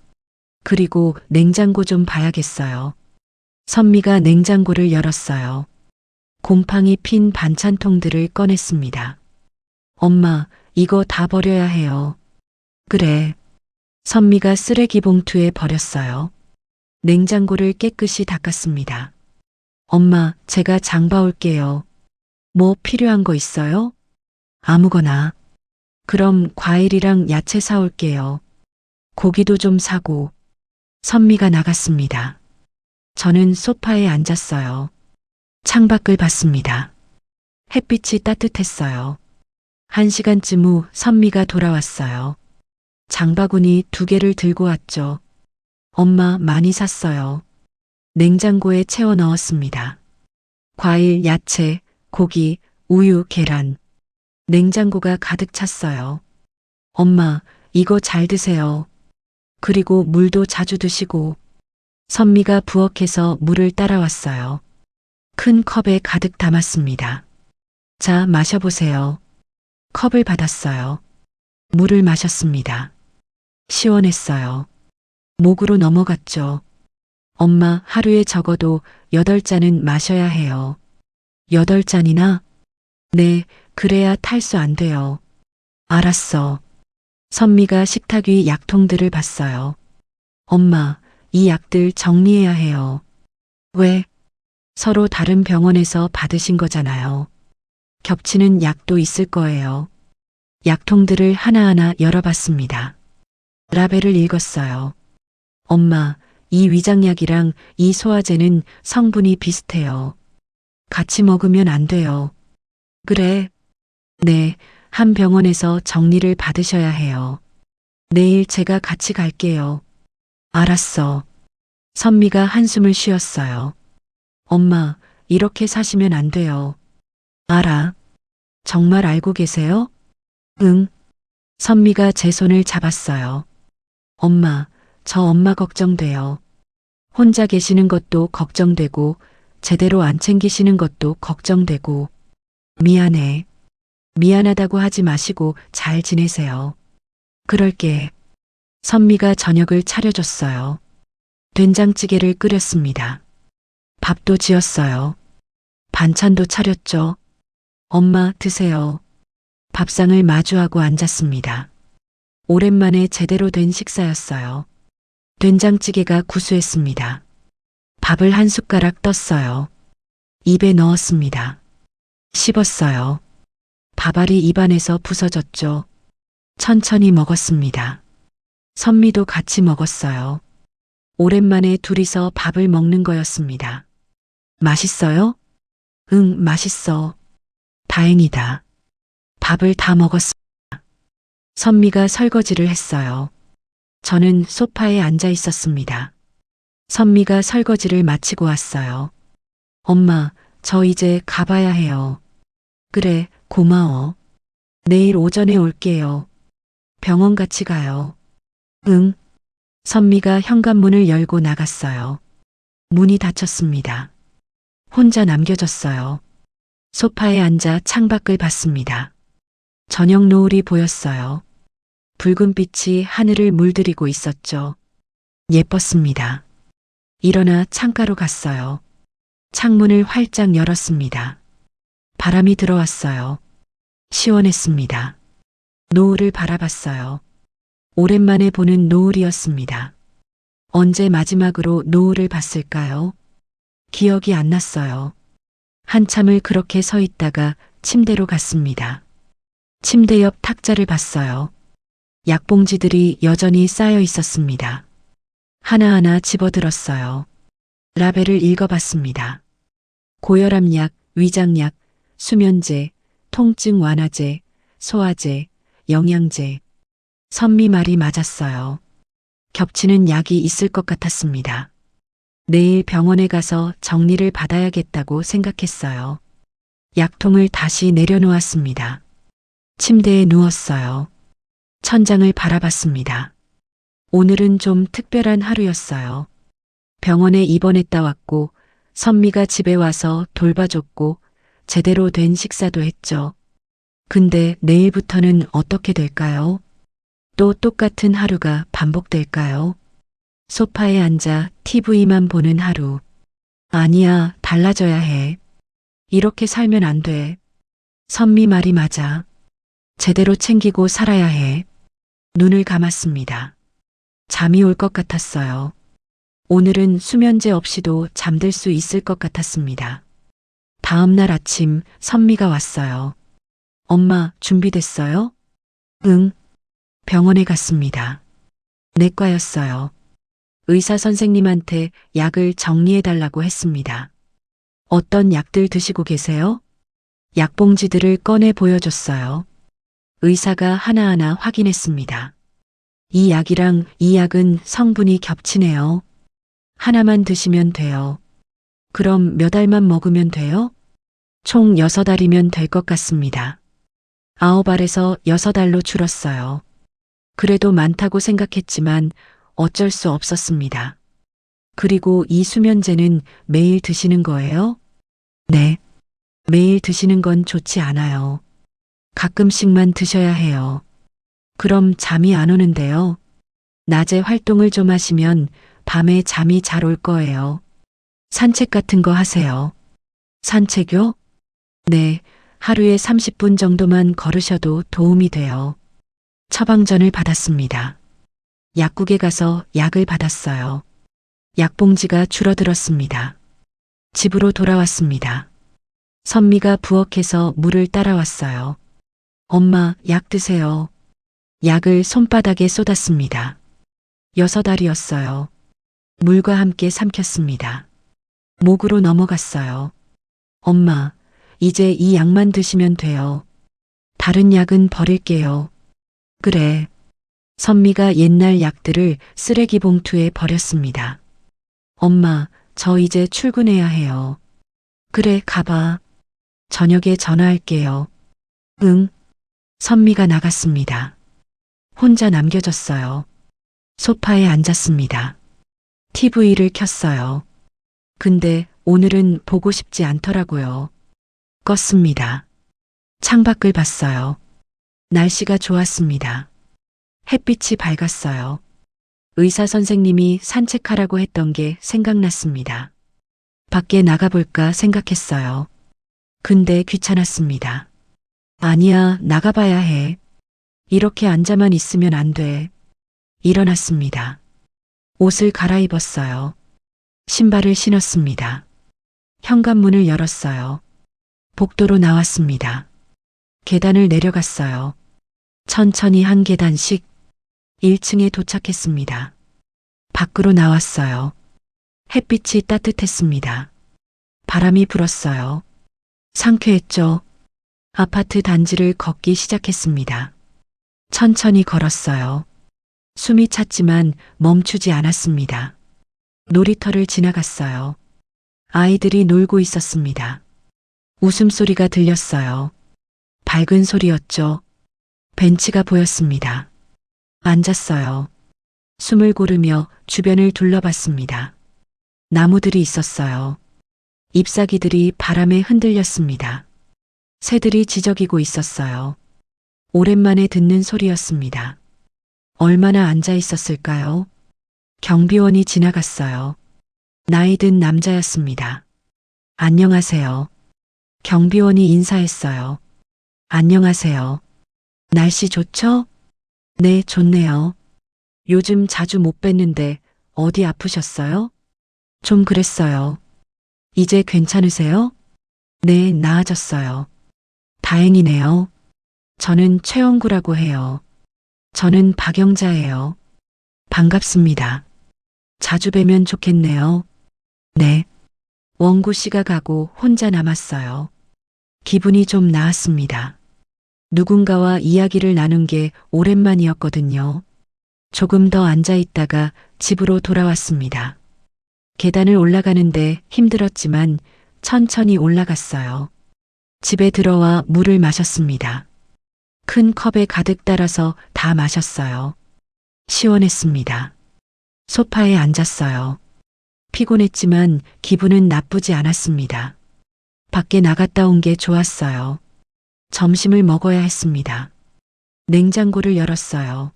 그리고 냉장고 좀 봐야겠어요. 선미가 냉장고를 열었어요. 곰팡이 핀 반찬통들을 꺼냈습니다. 엄마, 이거 다 버려야 해요. 그래. 선미가 쓰레기 봉투에 버렸어요. 냉장고를 깨끗이 닦았습니다. 엄마, 제가 장 봐올게요. 뭐 필요한 거 있어요? 아무거나. 그럼 과일이랑 야채 사올게요. 고기도 좀 사고. 선미가 나갔습니다. 저는 소파에 앉았어요. 창밖을 봤습니다. 햇빛이 따뜻했어요. 1시간쯤 후 선미가 돌아왔어요. 장바구니 2개를 들고 왔죠. 엄마 많이 샀어요. 냉장고에 채워 넣었습니다. 과일, 야채, 고기, 우유, 계란. 냉장고가 가득 찼어요. 엄마, 이거 잘 드세요. 그리고 물도 자주 드시고. 선미가 부엌에서 물을 따라왔어요. 큰 컵에 가득 담았습니다. 자, 마셔보세요. 컵을 받았어요. 물을 마셨습니다. 시원했어요. 목으로 넘어갔죠. 엄마, 하루에 적어도 8잔은 마셔야 해요. 8잔이나? 네, 그래야 탈수 안 돼요. 알았어. 선미가 식탁 위 약통들을 봤어요. 엄마, 이 약들 정리해야 해요. 왜? 서로 다른 병원에서 받으신 거잖아요. 겹치는 약도 있을 거예요. 약통들을 하나하나 열어봤습니다. 라벨을 읽었어요. 엄마, 이 위장약이랑 이 소화제는 성분이 비슷해요. 같이 먹으면 안 돼요. 그래. 네, 한 병원에서 정리를 받으셔야 해요. 내일 제가 같이 갈게요. 알았어. 선미가 한숨을 쉬었어요. 엄마, 이렇게 사시면 안 돼요. 알아. 정말 알고 계세요? 응. 선미가 제 손을 잡았어요. 엄마, 저 엄마 걱정돼요. 혼자 계시는 것도 걱정되고, 제대로 안 챙기시는 것도 걱정되고, 미안해. 미안하다고 하지 마시고 잘 지내세요. 그럴게. 선미가 저녁을 차려줬어요. 된장찌개를 끓였습니다. 밥도 지었어요. 반찬도 차렸죠. 엄마 드세요. 밥상을 마주하고 앉았습니다. 오랜만에 제대로 된 식사였어요. 된장찌개가 구수했습니다. 밥을 한 숟가락 떴어요. 입에 넣었습니다. 씹었어요. 밥알이 입안에서 부서졌죠. 천천히 먹었습니다. 선미도 같이 먹었어요. 오랜만에 둘이서 밥을 먹는 거였습니다. 맛있어요? 응, 맛있어. 다행이다. 밥을 다 먹었습니다. 선미가 설거지를 했어요. 저는 소파에 앉아 있었습니다. 선미가 설거지를 마치고 왔어요. 엄마, 저 이제 가봐야 해요. 그래, 고마워. 내일 오전에 올게요. 병원 같이 가요. 응. 선미가 현관문을 열고 나갔어요. 문이 닫혔습니다. 혼자 남겨졌어요. 소파에 앉아 창밖을 봤습니다. 저녁 노을이 보였어요. 붉은 빛이 하늘을 물들이고 있었죠. 예뻤습니다. 일어나 창가로 갔어요. 창문을 활짝 열었습니다. 바람이 들어왔어요. 시원했습니다. 노을을 바라봤어요. 오랜만에 보는 노을이었습니다. 언제 마지막으로 노을을 봤을까요? 기억이 안 났어요. 한참을 그렇게 서 있다가 침대로 갔습니다. 침대 옆 탁자를 봤어요. 약봉지들이 여전히 쌓여 있었습니다. 하나하나 집어들었어요. 라벨을 읽어봤습니다. 고혈압 약, 위장약, 수면제, 통증 완화제, 소화제, 영양제. 선미 말이 맞았어요. 겹치는 약이 있을 것 같았습니다. 내일 병원에 가서 정리를 받아야겠다고 생각했어요. 약통을 다시 내려놓았습니다. 침대에 누웠어요. 천장을 바라봤습니다. 오늘은 좀 특별한 하루였어요. 병원에 입원했다 왔고, 선미가 집에 와서 돌봐줬고, 제대로 된 식사도 했죠. 근데 내일부터는 어떻게 될까요? 또 똑같은 하루가 반복될까요? 소파에 앉아 TV만 보는 하루. 아니야, 달라져야 해. 이렇게 살면 안 돼. 선미 말이 맞아. 제대로 챙기고 살아야 해. 눈을 감았습니다. 잠이 올 것 같았어요. 오늘은 수면제 없이도 잠들 수 있을 것 같았습니다. 다음 날 아침 선미가 왔어요. 엄마, 준비됐어요? 응. 병원에 갔습니다. 내과였어요. 의사 선생님한테 약을 정리해달라고 했습니다. 어떤 약들 드시고 계세요? 약봉지들을 꺼내 보여줬어요. 의사가 하나하나 확인했습니다. 이 약이랑 이 약은 성분이 겹치네요. 하나만 드시면 돼요. 그럼 몇 알만 먹으면 돼요? 총 6알이면 될 것 같습니다. 9알에서 6알로 줄었어요. 그래도 많다고 생각했지만 어쩔 수 없었습니다. 그리고 이 수면제는 매일 드시는 거예요? 네. 매일 드시는 건 좋지 않아요. 가끔씩만 드셔야 해요. 그럼 잠이 안 오는데요. 낮에 활동을 좀 하시면 밤에 잠이 잘 올 거예요. 산책 같은 거 하세요. 산책요? 네, 하루에 30분 정도만 걸으셔도 도움이 돼요. 처방전을 받았습니다. 약국에 가서 약을 받았어요. 약봉지가 줄어들었습니다. 집으로 돌아왔습니다. 선미가 부엌에서 물을 따라왔어요. 엄마, 약 드세요. 약을 손바닥에 쏟았습니다. 6알이었어요. 물과 함께 삼켰습니다. 목으로 넘어갔어요. 엄마, 이제 이 약만 드시면 돼요. 다른 약은 버릴게요. 그래. 선미가 옛날 약들을 쓰레기 봉투에 버렸습니다. 엄마, 저 이제 출근해야 해요. 그래, 가봐. 저녁에 전화할게요. 응. 선미가 나갔습니다. 혼자 남겨졌어요. 소파에 앉았습니다. TV를 켰어요. 근데 오늘은 보고 싶지 않더라고요. 껐습니다. 창밖을 봤어요. 날씨가 좋았습니다. 햇빛이 밝았어요. 의사 선생님이 산책하라고 했던 게 생각났습니다. 밖에 나가볼까 생각했어요. 근데 귀찮았습니다. 아니야, 나가봐야 해. 이렇게 앉아만 있으면 안 돼. 일어났습니다. 옷을 갈아입었어요. 신발을 신었습니다. 현관문을 열었어요. 복도로 나왔습니다. 계단을 내려갔어요. 천천히 한 계단씩 1층에 도착했습니다. 밖으로 나왔어요. 햇빛이 따뜻했습니다. 바람이 불었어요. 상쾌했죠. 아파트 단지를 걷기 시작했습니다. 천천히 걸었어요. 숨이 찼지만 멈추지 않았습니다. 놀이터를 지나갔어요. 아이들이 놀고 있었습니다. 웃음소리가 들렸어요. 밝은 소리였죠. 벤치가 보였습니다. 앉았어요. 숨을 고르며 주변을 둘러봤습니다. 나무들이 있었어요. 잎사귀들이 바람에 흔들렸습니다. 새들이 지저귀고 있었어요. 오랜만에 듣는 소리였습니다. 얼마나 앉아 있었을까요? 경비원이 지나갔어요. 나이 든 남자였습니다. 안녕하세요. 경비원이 인사했어요. 안녕하세요. 날씨 좋죠? 네, 좋네요. 요즘 자주 못 뵀는데 어디 아프셨어요? 좀 그랬어요. 이제 괜찮으세요? 네, 나아졌어요. 다행이네요. 저는 최원구라고 해요. 저는 박영자예요. 반갑습니다. 자주 뵈면 좋겠네요. 네. 원구 씨가 가고 혼자 남았어요. 기분이 좀 나았습니다. 누군가와 이야기를 나눈 게 오랜만이었거든요. 조금 더 앉아 있다가 집으로 돌아왔습니다. 계단을 올라가는데 힘들었지만 천천히 올라갔어요. 집에 들어와 물을 마셨습니다. 큰 컵에 가득 따라서 다 마셨어요. 시원했습니다. 소파에 앉았어요. 피곤했지만 기분은 나쁘지 않았습니다. 밖에 나갔다 온 게 좋았어요. 점심을 먹어야 했습니다. 냉장고를 열었어요.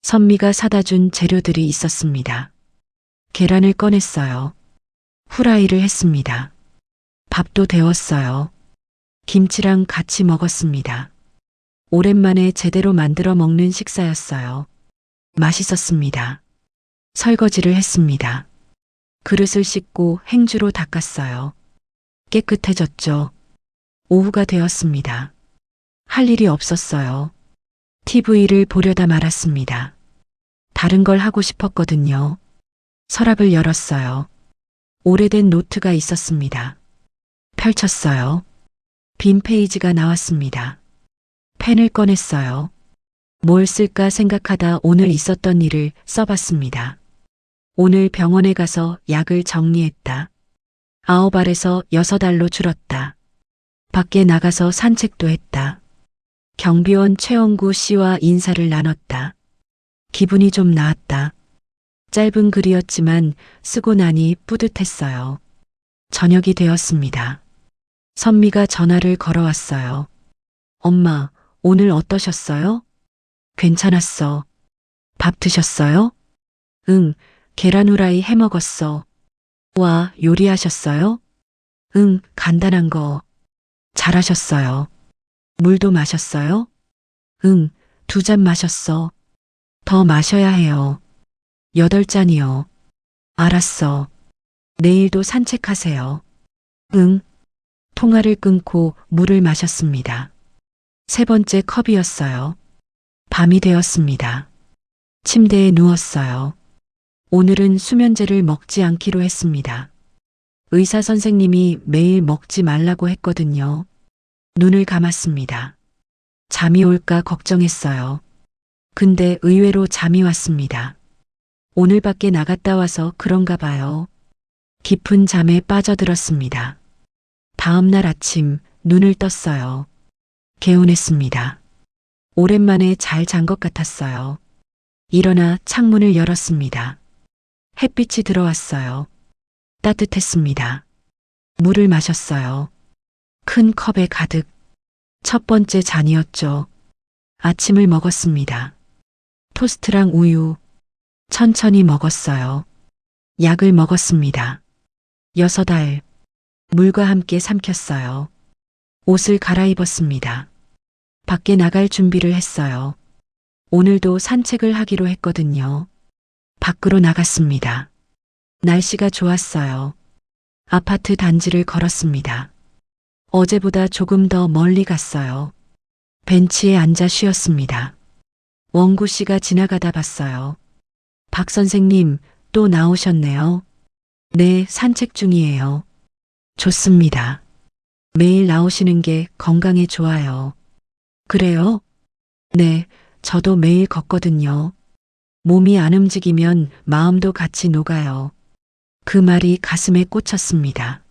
선미가 사다 준 재료들이 있었습니다. 계란을 꺼냈어요. 후라이를 했습니다. 밥도 데웠어요. 김치랑 같이 먹었습니다. 오랜만에 제대로 만들어 먹는 식사였어요. 맛있었습니다. 설거지를 했습니다. 그릇을 씻고 행주로 닦았어요. 깨끗해졌죠. 오후가 되었습니다. 할 일이 없었어요. TV를 보려다 말았습니다. 다른 걸 하고 싶었거든요. 서랍을 열었어요. 오래된 노트가 있었습니다. 펼쳤어요. 빈 페이지가 나왔습니다. 펜을 꺼냈어요. 뭘 쓸까 생각하다 오늘 있었던 일을 써봤습니다. 오늘 병원에 가서 약을 정리했다. 9알에서 6알로 줄었다. 밖에 나가서 산책도 했다. 경비원 최원구 씨와 인사를 나눴다. 기분이 좀 나았다. 짧은 글이었지만 쓰고 나니 뿌듯했어요. 저녁이 되었습니다. 선미가 전화를 걸어왔어요. 엄마, 오늘 어떠셨어요? 괜찮았어. 밥 드셨어요? 응, 계란 후라이 해 먹었어. 와, 요리하셨어요? 응, 간단한 거. 잘하셨어요. 물도 마셨어요? 응, 2잔 마셨어. 더 마셔야 해요. 8잔이요. 알았어. 내일도 산책하세요. 응. 통화를 끊고 물을 마셨습니다. 세 번째 컵이었어요. 밤이 되었습니다. 침대에 누웠어요. 오늘은 수면제를 먹지 않기로 했습니다. 의사 선생님이 매일 먹지 말라고 했거든요. 눈을 감았습니다. 잠이 올까 걱정했어요. 근데 의외로 잠이 왔습니다. 오늘 밖에 나갔다 와서 그런가 봐요. 깊은 잠에 빠져들었습니다. 다음 날 아침 눈을 떴어요. 개운했습니다. 오랜만에 잘 잔 것 같았어요. 일어나 창문을 열었습니다. 햇빛이 들어왔어요. 따뜻했습니다. 물을 마셨어요. 큰 컵에 가득. 첫 번째 잔이었죠. 아침을 먹었습니다. 토스트랑 우유. 천천히 먹었어요. 약을 먹었습니다. 6알. 물과 함께 삼켰어요. 옷을 갈아입었습니다. 밖에 나갈 준비를 했어요. 오늘도 산책을 하기로 했거든요. 밖으로 나갔습니다. 날씨가 좋았어요. 아파트 단지를 걸었습니다. 어제보다 조금 더 멀리 갔어요. 벤치에 앉아 쉬었습니다. 원구 씨가 지나가다 봤어요. 박 선생님, 또 나오셨네요. 네, 산책 중이에요. 좋습니다. 매일 나오시는 게 건강에 좋아요. 그래요? 네, 저도 매일 걷거든요. 몸이 안 움직이면 마음도 같이 녹아요. 그 말이 가슴에 꽂혔습니다.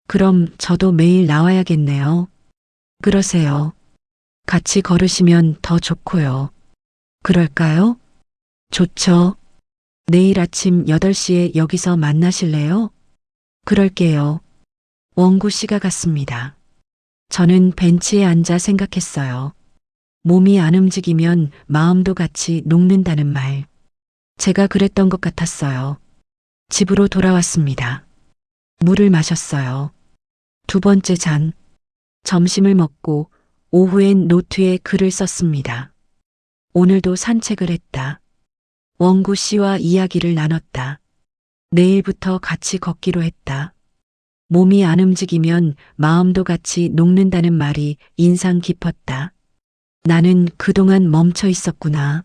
그럼 저도 매일 나와야겠네요. 그러세요. 같이 걸으시면 더 좋고요. 그럴까요? 좋죠. 내일 아침 8시에 여기서 만나실래요? 그럴게요. 원구 씨가 갔습니다. 저는 벤치에 앉아 생각했어요. 몸이 안 움직이면 마음도 같이 녹는다는 말. 제가 그랬던 것 같았어요. 집으로 돌아왔습니다. 물을 마셨어요. 두 번째 잔. 점심을 먹고 오후엔 노트에 글을 썼습니다. 오늘도 산책을 했다. 원구 씨와 이야기를 나눴다. 내일부터 같이 걷기로 했다. 몸이 안 움직이면 마음도 같이 녹는다는 말이 인상 깊었다. 나는 그동안 멈춰 있었구나.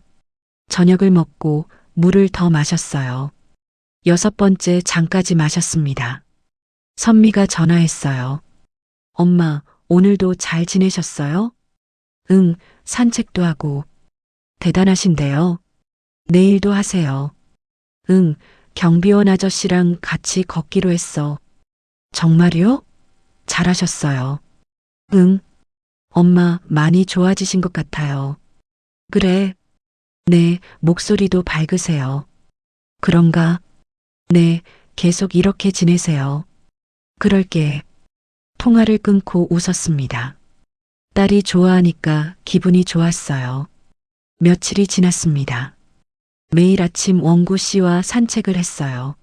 저녁을 먹고 물을 더 마셨어요. 6번째 잔까지 마셨습니다. 선미가 전화했어요. 엄마, 오늘도 잘 지내셨어요? 응, 산책도 하고. 대단하신데요. 내일도 하세요. 응, 경비원 아저씨랑 같이 걷기로 했어. 정말요? 잘하셨어요. 응. 엄마 많이 좋아지신 것 같아요. 그래. 네, 목소리도 밝으세요. 그런가? 네, 계속 이렇게 지내세요. 그럴게. 통화를 끊고 웃었습니다. 딸이 좋아하니까 기분이 좋았어요. 며칠이 지났습니다. 매일 아침 원구 씨와 산책을 했어요.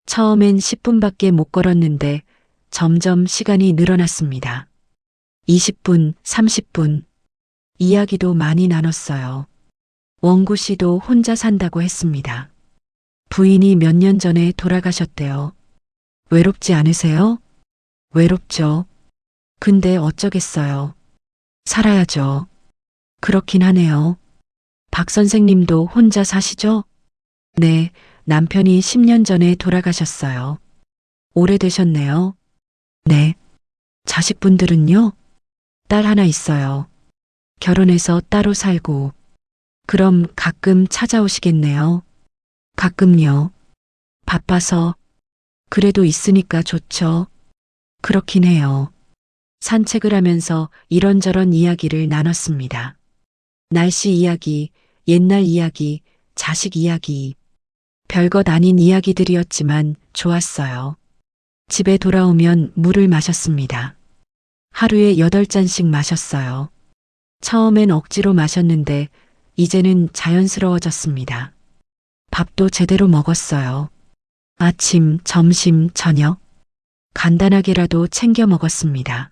처음엔 10분밖에 못 걸었는데 점점 시간이 늘어났습니다. 20분, 30분. 이야기도 많이 나눴어요. 원구 씨도 혼자 산다고 했습니다. 부인이 몇 년 전에 돌아가셨대요. 외롭지 않으세요? 외롭죠. 근데 어쩌겠어요. 살아야죠. 그렇긴 하네요. 박 선생님도 혼자 사시죠? 네, 남편이 10년 전에 돌아가셨어요. 오래되셨네요. 네. 자식분들은요? 딸 하나 있어요. 결혼해서 따로 살고. 그럼 가끔 찾아오시겠네요. 가끔요. 바빠서. 그래도 있으니까 좋죠. 그렇긴 해요. 산책을 하면서 이런저런 이야기를 나눴습니다. 날씨 이야기, 옛날 이야기, 자식 이야기. 별것 아닌 이야기들이었지만 좋았어요. 집에 돌아오면 물을 마셨습니다. 하루에 8잔씩 마셨어요. 처음엔 억지로 마셨는데 이제는 자연스러워졌습니다. 밥도 제대로 먹었어요. 아침, 점심, 저녁. 간단하게라도 챙겨 먹었습니다.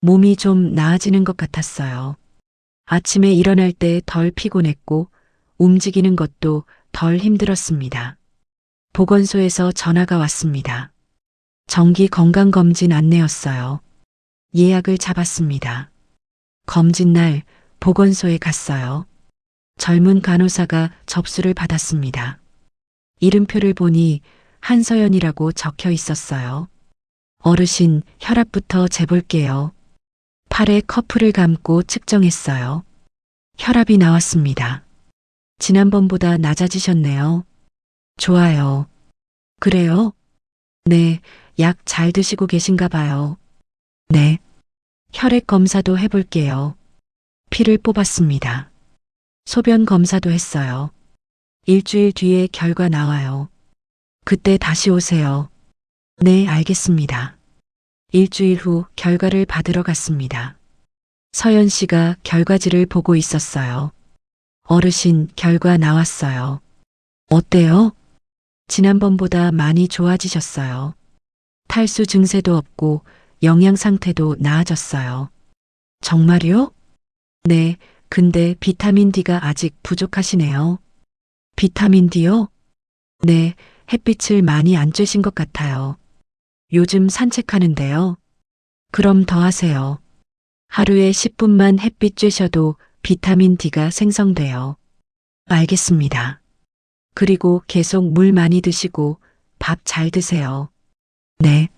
몸이 좀 나아지는 것 같았어요. 아침에 일어날 때 덜 피곤했고 움직이는 것도 덜 힘들었습니다. 보건소에서 전화가 왔습니다. 정기 건강검진 안내였어요. 예약을 잡았습니다. 검진 날 보건소에 갔어요. 젊은 간호사가 접수를 받았습니다. 이름표를 보니 한서연이라고 적혀 있었어요. 어르신 혈압부터 재볼게요. 팔에 커프를 감고 측정했어요. 혈압이 나왔습니다. 지난번보다 낮아지셨네요. 좋아요. 그래요? 네, 약 잘 드시고 계신가 봐요. 네. 혈액 검사도 해볼게요. 피를 뽑았습니다. 소변 검사도 했어요. 일주일 뒤에 결과 나와요. 그때 다시 오세요. 네, 알겠습니다. 일주일 후 결과를 받으러 갔습니다. 서연 씨가 결과지를 보고 있었어요. 어르신 결과 나왔어요. 어때요? 지난번보다 많이 좋아지셨어요. 탈수 증세도 없고 영양 상태도 나아졌어요. 정말요? 네, 근데 비타민 D가 아직 부족하시네요. 비타민 D요? 네, 햇빛을 많이 안 쬐신 것 같아요. 요즘 산책하는데요. 그럼 더 하세요. 하루에 10분만 햇빛 쬐셔도 비타민 D가 생성돼요. 알겠습니다. 그리고 계속 물 많이 드시고 밥 잘 드세요. 네.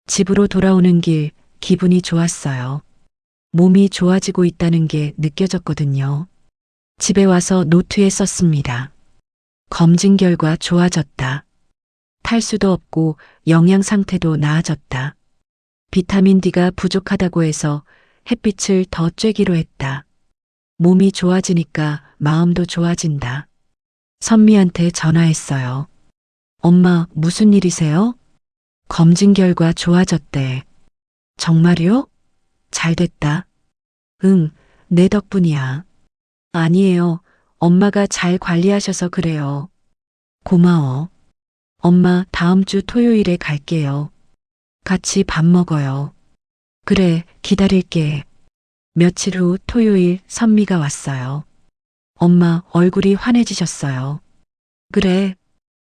집으로 돌아오는 길 기분이 좋았어요. 몸이 좋아지고 있다는 게 느껴졌거든요. 집에 와서 노트에 썼습니다. 검진 결과 좋아졌다. 탈수도 없고 영양 상태도 나아졌다. 비타민 D가 부족하다고 해서 햇빛을 더 쬐기로 했다. 몸이 좋아지니까 마음도 좋아진다. 선미한테 전화했어요. 엄마, 무슨 일이세요? 검진 결과 좋아졌대. 정말요? 잘 됐다. 응, 내 덕분이야. 아니에요. 엄마가 잘 관리하셔서 그래요. 고마워. 엄마, 다음 주 토요일에 갈게요. 같이 밥 먹어요. 그래, 기다릴게. 며칠 후 토요일 선미가 왔어요. 엄마, 얼굴이 환해지셨어요. 그래.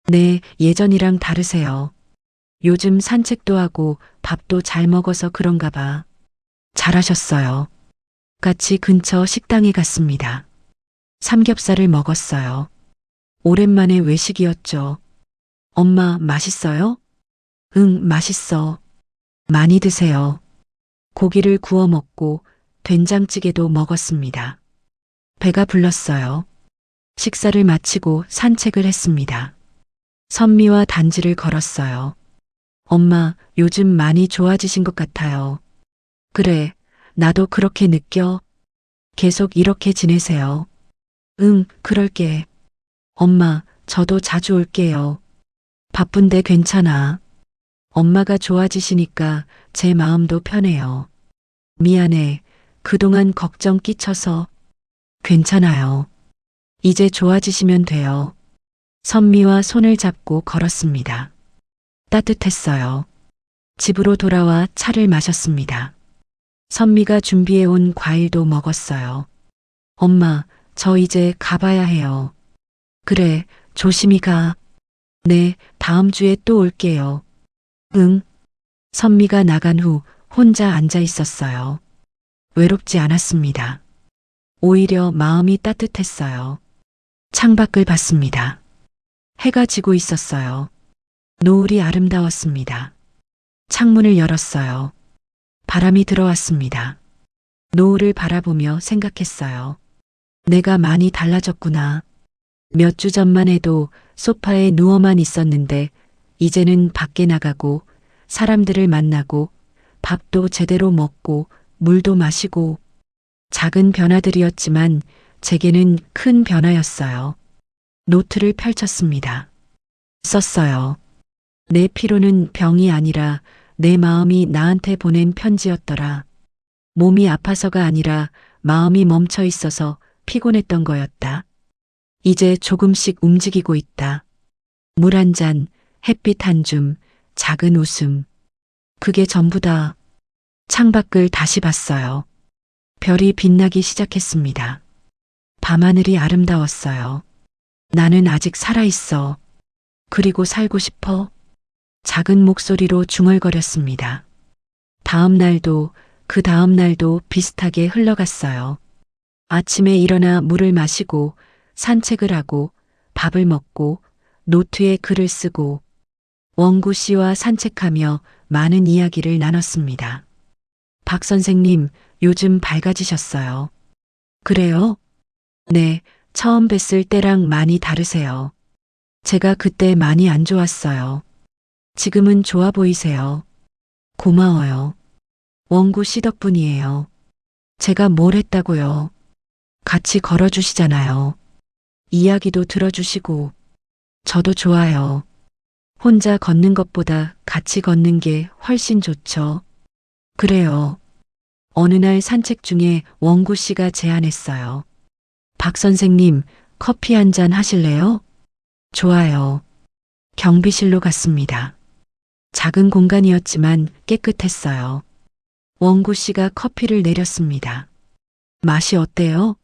네, 예전이랑 다르세요. 요즘 산책도 하고 밥도 잘 먹어서 그런가 봐. 잘하셨어요. 같이 근처 식당에 갔습니다. 삼겹살을 먹었어요. 오랜만에 외식이었죠. 엄마, 맛있어요? 응, 맛있어. 많이 드세요. 고기를 구워 먹고 된장찌개도 먹었습니다. 배가 불렀어요. 식사를 마치고 산책을 했습니다. 선미와 단지를 걸었어요. 엄마, 요즘 많이 좋아지신 것 같아요. 그래, 나도 그렇게 느껴. 계속 이렇게 지내세요. 응, 그럴게. 엄마, 저도 자주 올게요. 바쁜데 괜찮아. 엄마가 좋아지시니까 제 마음도 편해요. 미안해. 그동안 걱정 끼쳐서. 괜찮아요. 이제 좋아지시면 돼요. 선미와 손을 잡고 걸었습니다. 따뜻했어요. 집으로 돌아와 차를 마셨습니다. 선미가 준비해온 과일도 먹었어요. 엄마, 저 이제 가봐야 해요. 그래, 조심히 가. 네, 다음 주에 또 올게요. 응. 선미가 나간 후 혼자 앉아 있었어요. 외롭지 않았습니다. 오히려 마음이 따뜻했어요. 창밖을 봤습니다. 해가 지고 있었어요. 노을이 아름다웠습니다. 창문을 열었어요. 바람이 들어왔습니다. 노을을 바라보며 생각했어요. 내가 많이 달라졌구나. 몇 주 전만 해도 소파에 누워만 있었는데 이제는 밖에 나가고 사람들을 만나고 밥도 제대로 먹고 물도 마시고 작은 변화들이었지만 제게는 큰 변화였어요. 노트를 펼쳤습니다. 썼어요. 내 피로는 병이 아니라 내 마음이 나한테 보낸 편지였더라. 몸이 아파서가 아니라 마음이 멈춰 있어서 피곤했던 거였다. 이제 조금씩 움직이고 있다. 물 한 잔, 햇빛 한 줌, 작은 웃음. 그게 전부다. 창밖을 다시 봤어요. 별이 빛나기 시작했습니다. 밤하늘이 아름다웠어요. 나는 아직 살아있어. 그리고 살고 싶어? 작은 목소리로 중얼거렸습니다. 다음 날도 그 다음 날도 비슷하게 흘러갔어요. 아침에 일어나 물을 마시고 산책을 하고 밥을 먹고 노트에 글을 쓰고 원구 씨와 산책하며 많은 이야기를 나눴습니다. 박 선생님, 요즘 밝아지셨어요. 그래요? 네, 처음 뵀을 때랑 많이 다르세요. 제가 그때 많이 안 좋았어요. 지금은 좋아 보이세요. 고마워요. 원구 씨 덕분이에요. 제가 뭘 했다고요? 같이 걸어주시잖아요. 이야기도 들어주시고, 저도 좋아요. 혼자 걷는 것보다 같이 걷는 게 훨씬 좋죠. 그래요. 어느 날 산책 중에 원구 씨가 제안했어요. 박 선생님, 커피 한 잔 하실래요? 좋아요. 경비실로 갔습니다. 작은 공간이었지만 깨끗했어요. 원구 씨가 커피를 내렸습니다. 맛이 어때요?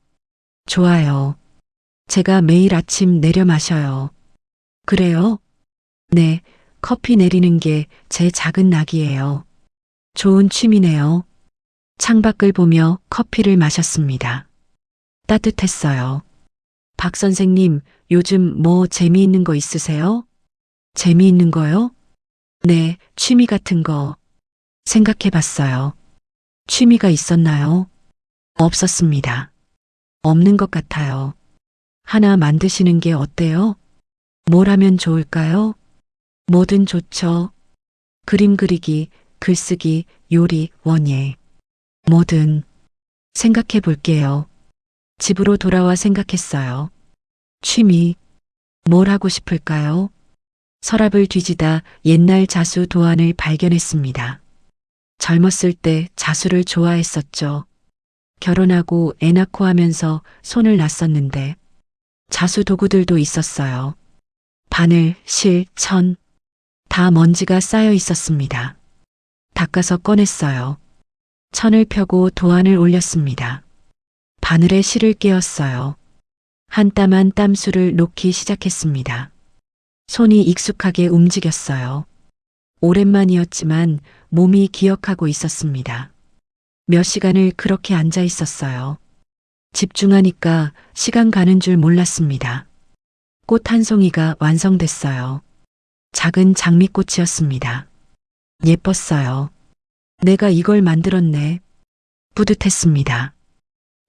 좋아요. 제가 매일 아침 내려 마셔요. 그래요? 네, 커피 내리는 게 제 작은 낙이에요. 좋은 취미네요. 창밖을 보며 커피를 마셨습니다. 따뜻했어요. 박 선생님, 요즘 뭐 재미있는 거 있으세요? 재미있는 거요? 네, 취미 같은 거. 생각해 봤어요. 취미가 있었나요? 없었습니다. 없는 것 같아요. 하나 만드시는 게 어때요? 뭘 하면 좋을까요? 뭐든 좋죠. 그림 그리기, 글쓰기, 요리, 원예. 뭐든. 생각해 볼게요. 집으로 돌아와 생각했어요. 취미. 뭘 하고 싶을까요? 서랍을 뒤지다 옛날 자수 도안을 발견했습니다. 젊었을 때 자수를 좋아했었죠. 결혼하고 애 낳고 하면서 손을 놨었는데 자수 도구들도 있었어요. 바늘, 실, 천, 다 먼지가 쌓여 있었습니다. 닦아서 꺼냈어요. 천을 펴고 도안을 올렸습니다. 바늘에 실을 깨었어요. 한 땀 한 땀 수를 놓기 시작했습니다. 손이 익숙하게 움직였어요. 오랜만이었지만 몸이 기억하고 있었습니다. 몇 시간을 그렇게 앉아 있었어요. 집중하니까 시간 가는 줄 몰랐습니다. 꽃 한 송이가 완성됐어요. 작은 장미꽃이었습니다. 예뻤어요. 내가 이걸 만들었네. 뿌듯했습니다.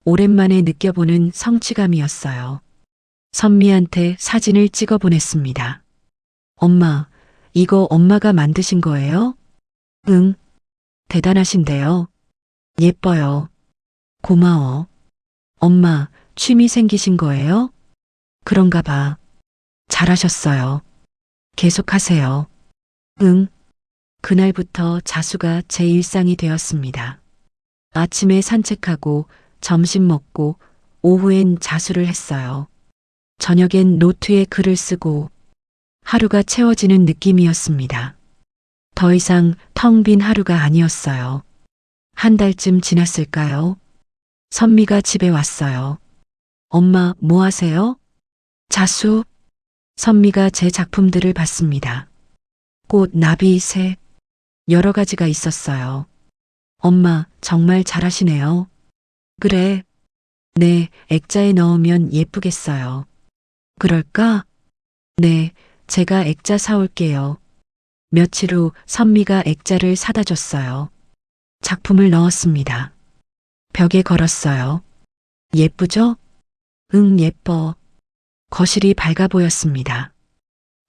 오랜만에 느껴보는 성취감이었어요. 선미한테 사진을 찍어 보냈습니다. 엄마, 이거 엄마가 만드신 거예요? 응. 대단하신데요. 예뻐요. 고마워. 엄마, 취미 생기신 거예요? 그런가 봐. 잘하셨어요. 계속하세요. 응. 그날부터 자수가 제 일상이 되었습니다. 아침에 산책하고 점심 먹고 오후엔 자수를 했어요. 저녁엔 노트에 글을 쓰고 하루가 채워지는 느낌이었습니다. 더 이상 텅 빈 하루가 아니었어요. 한 달쯤 지났을까요? 선미가 집에 왔어요. 엄마, 뭐 하세요? 자수? 선미가 제 작품들을 봤습니다. 꽃, 나비, 새, 여러 가지가 있었어요. 엄마, 정말 잘하시네요. 그래. 네, 액자에 넣으면 예쁘겠어요. 그럴까? 네, 제가 액자 사올게요. 며칠 후 선미가 액자를 사다 줬어요. 작품을 넣었습니다. 벽에 걸었어요. 예쁘죠? 응, 예뻐. 거실이 밝아 보였습니다.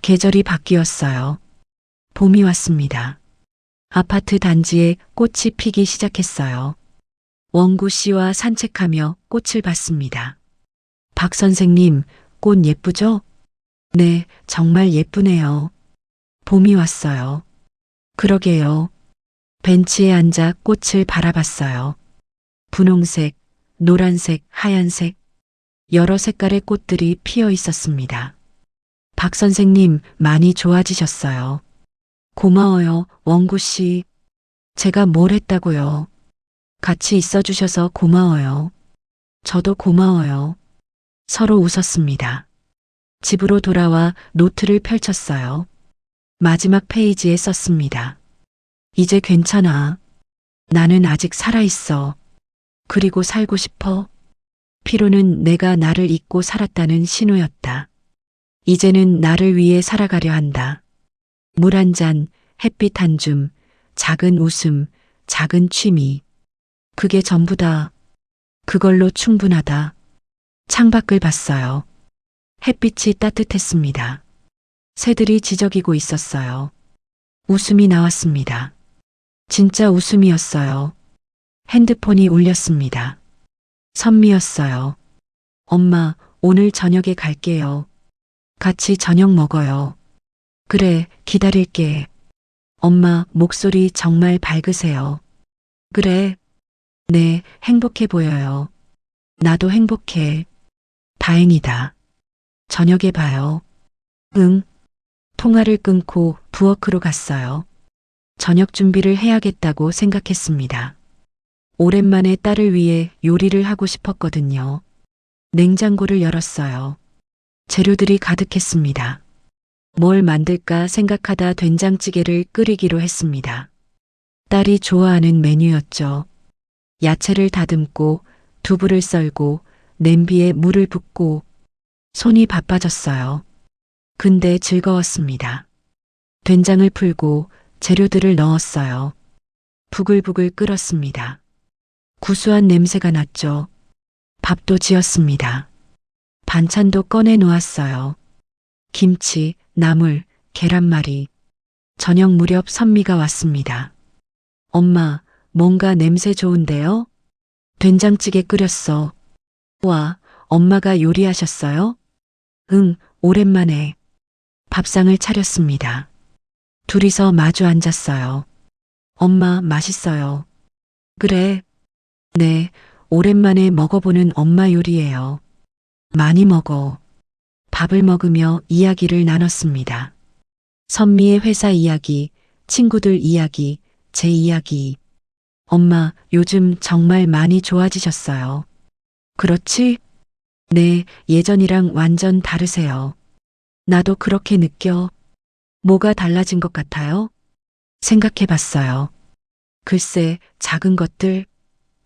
계절이 바뀌었어요. 봄이 왔습니다. 아파트 단지에 꽃이 피기 시작했어요. 원구 씨와 산책하며 꽃을 봤습니다. 박 선생님, 꽃 예쁘죠? 네, 정말 예쁘네요. 봄이 왔어요. 그러게요. 벤치에 앉아 꽃을 바라봤어요. 분홍색, 노란색, 하얀색, 여러 색깔의 꽃들이 피어 있었습니다. 박 선생님, 많이 좋아지셨어요. 고마워요, 원구 씨. 제가 뭘 했다고요? 같이 있어 주셔서 고마워요. 저도 고마워요. 서로 웃었습니다. 집으로 돌아와 노트를 펼쳤어요. 마지막 페이지에 썼습니다. 이제 괜찮아. 나는 아직 살아있어. 그리고 살고 싶어. 피로는 내가 나를 잊고 살았다는 신호였다. 이제는 나를 위해 살아가려 한다. 물 한 잔, 햇빛 한 줌, 작은 웃음, 작은 취미. 그게 전부다. 그걸로 충분하다. 창밖을 봤어요. 햇빛이 따뜻했습니다. 새들이 지저귀고 있었어요. 웃음이 나왔습니다. 진짜 웃음이었어요. 핸드폰이 울렸습니다. 선미였어요. 엄마, 오늘 저녁에 갈게요. 같이 저녁 먹어요. 그래, 기다릴게. 엄마, 목소리 정말 밝으세요. 그래. 네, 행복해 보여요. 나도 행복해. 다행이다. 저녁에 봐요. 응. 통화를 끊고 부엌으로 갔어요. 저녁 준비를 해야겠다고 생각했습니다. 오랜만에 딸을 위해 요리를 하고 싶었거든요. 냉장고를 열었어요. 재료들이 가득했습니다. 뭘 만들까 생각하다 된장찌개를 끓이기로 했습니다. 딸이 좋아하는 메뉴였죠. 야채를 다듬고 두부를 썰고 냄비에 물을 붓고 손이 바빠졌어요. 근데 즐거웠습니다. 된장을 풀고 재료들을 넣었어요. 부글부글 끓었습니다. 구수한 냄새가 났죠. 밥도 지었습니다. 반찬도 꺼내 놓았어요. 김치, 나물, 계란말이. 저녁 무렵 선미가 왔습니다. 엄마, 뭔가 냄새 좋은데요? 된장찌개 끓였어. 와, 엄마가 요리하셨어요? 응, 오랜만에. 밥상을 차렸습니다. 둘이서 마주 앉았어요. 엄마, 맛있어요. 그래. 네, 오랜만에 먹어보는 엄마 요리예요. 많이 먹어. 밥을 먹으며 이야기를 나눴습니다. 선미의 회사 이야기, 친구들 이야기, 제 이야기. 엄마, 요즘 정말 많이 좋아지셨어요. 그렇지? 네, 예전이랑 완전 다르세요. 나도 그렇게 느껴. 뭐가 달라진 것 같아요? 생각해 봤어요. 글쎄, 작은 것들.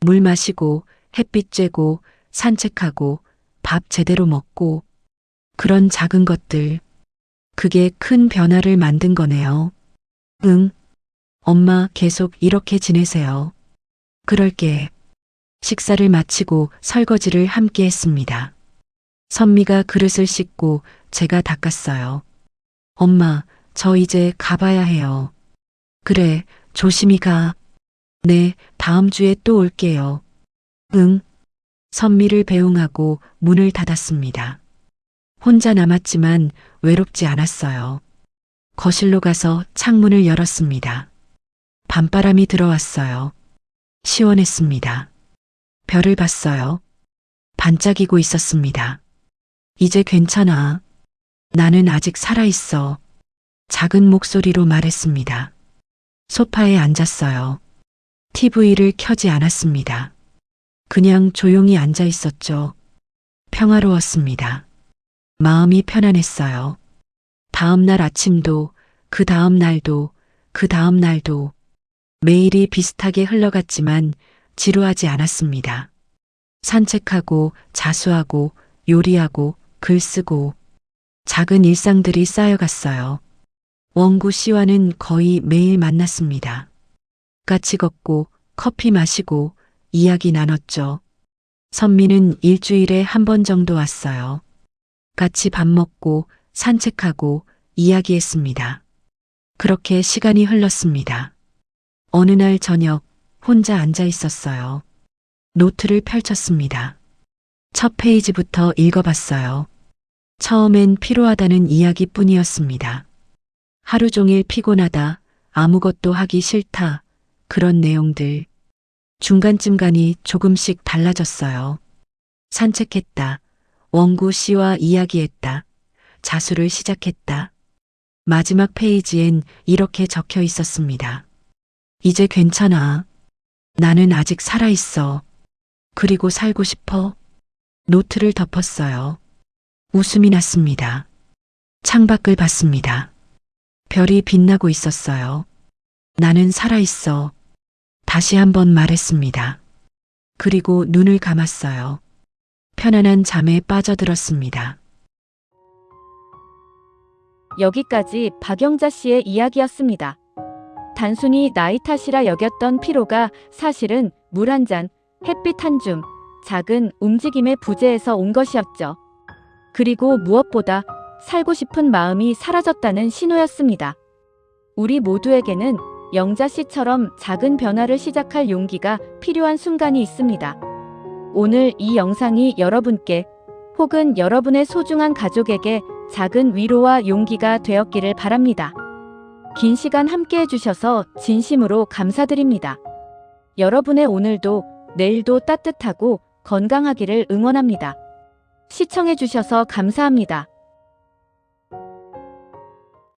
물 마시고, 햇빛 쬐고, 산책하고, 밥 제대로 먹고. 그런 작은 것들. 그게 큰 변화를 만든 거네요. 응. 엄마 계속 이렇게 지내세요. 그럴게. 식사를 마치고 설거지를 함께 했습니다. 선미가 그릇을 씻고 제가 닦았어요. 엄마, 저 이제 가봐야 해요. 그래, 조심히 가. 네, 다음 주에 또 올게요. 응. 선미를 배웅하고 문을 닫았습니다. 혼자 남았지만 외롭지 않았어요. 거실로 가서 창문을 열었습니다. 밤바람이 들어왔어요. 시원했습니다. 별을 봤어요. 반짝이고 있었습니다. 이제 괜찮아. 나는 아직 살아있어. 작은 목소리로 말했습니다. 소파에 앉았어요. TV를 켜지 않았습니다. 그냥 조용히 앉아 있었죠. 평화로웠습니다. 마음이 편안했어요. 다음 날 아침도, 그 다음 날도, 그 다음 날도 매일이 비슷하게 흘러갔지만 지루하지 않았습니다. 산책하고, 자수하고, 요리하고, 글 쓰고, 작은 일상들이 쌓여갔어요. 원구 씨와는 거의 매일 만났습니다. 같이 걷고, 커피 마시고, 이야기 나눴죠. 선미는 일주일에 한 번 정도 왔어요. 같이 밥 먹고, 산책하고, 이야기했습니다. 그렇게 시간이 흘렀습니다. 어느 날 저녁, 혼자 앉아 있었어요. 노트를 펼쳤습니다. 첫 페이지부터 읽어봤어요. 처음엔 피로하다는 이야기뿐이었습니다. 하루 종일 피곤하다, 아무것도 하기 싫다, 그런 내용들. 중간쯤 가니 조금씩 달라졌어요. 산책했다, 원구 씨와 이야기했다, 자수를 시작했다. 마지막 페이지엔 이렇게 적혀 있었습니다. 이제 괜찮아. 나는 아직 살아있어. 그리고 살고 싶어. 노트를 덮었어요. 웃음이 났습니다. 창밖을 봤습니다. 별이 빛나고 있었어요. 나는 살아있어. 다시 한번 말했습니다. 그리고 눈을 감았어요. 편안한 잠에 빠져들었습니다. 여기까지 박영자 씨의 이야기였습니다. 단순히 나이 탓이라 여겼던 피로가 사실은 물 한 잔, 햇빛 한 줌, 작은 움직임의 부재에서 온 것이었죠. 그리고 무엇보다 살고 싶은 마음이 사라졌다는 신호였습니다. 우리 모두에게는 영자 씨처럼 작은 변화를 시작할 용기가 필요한 순간이 있습니다. 오늘 이 영상이 여러분께 혹은 여러분의 소중한 가족에게 작은 위로와 용기가 되었기를 바랍니다. 긴 시간 함께 해주셔서 진심으로 감사드립니다. 여러분의 오늘도 내일도 따뜻하고 건강하기를 응원합니다. 시청해주셔서 감사합니다.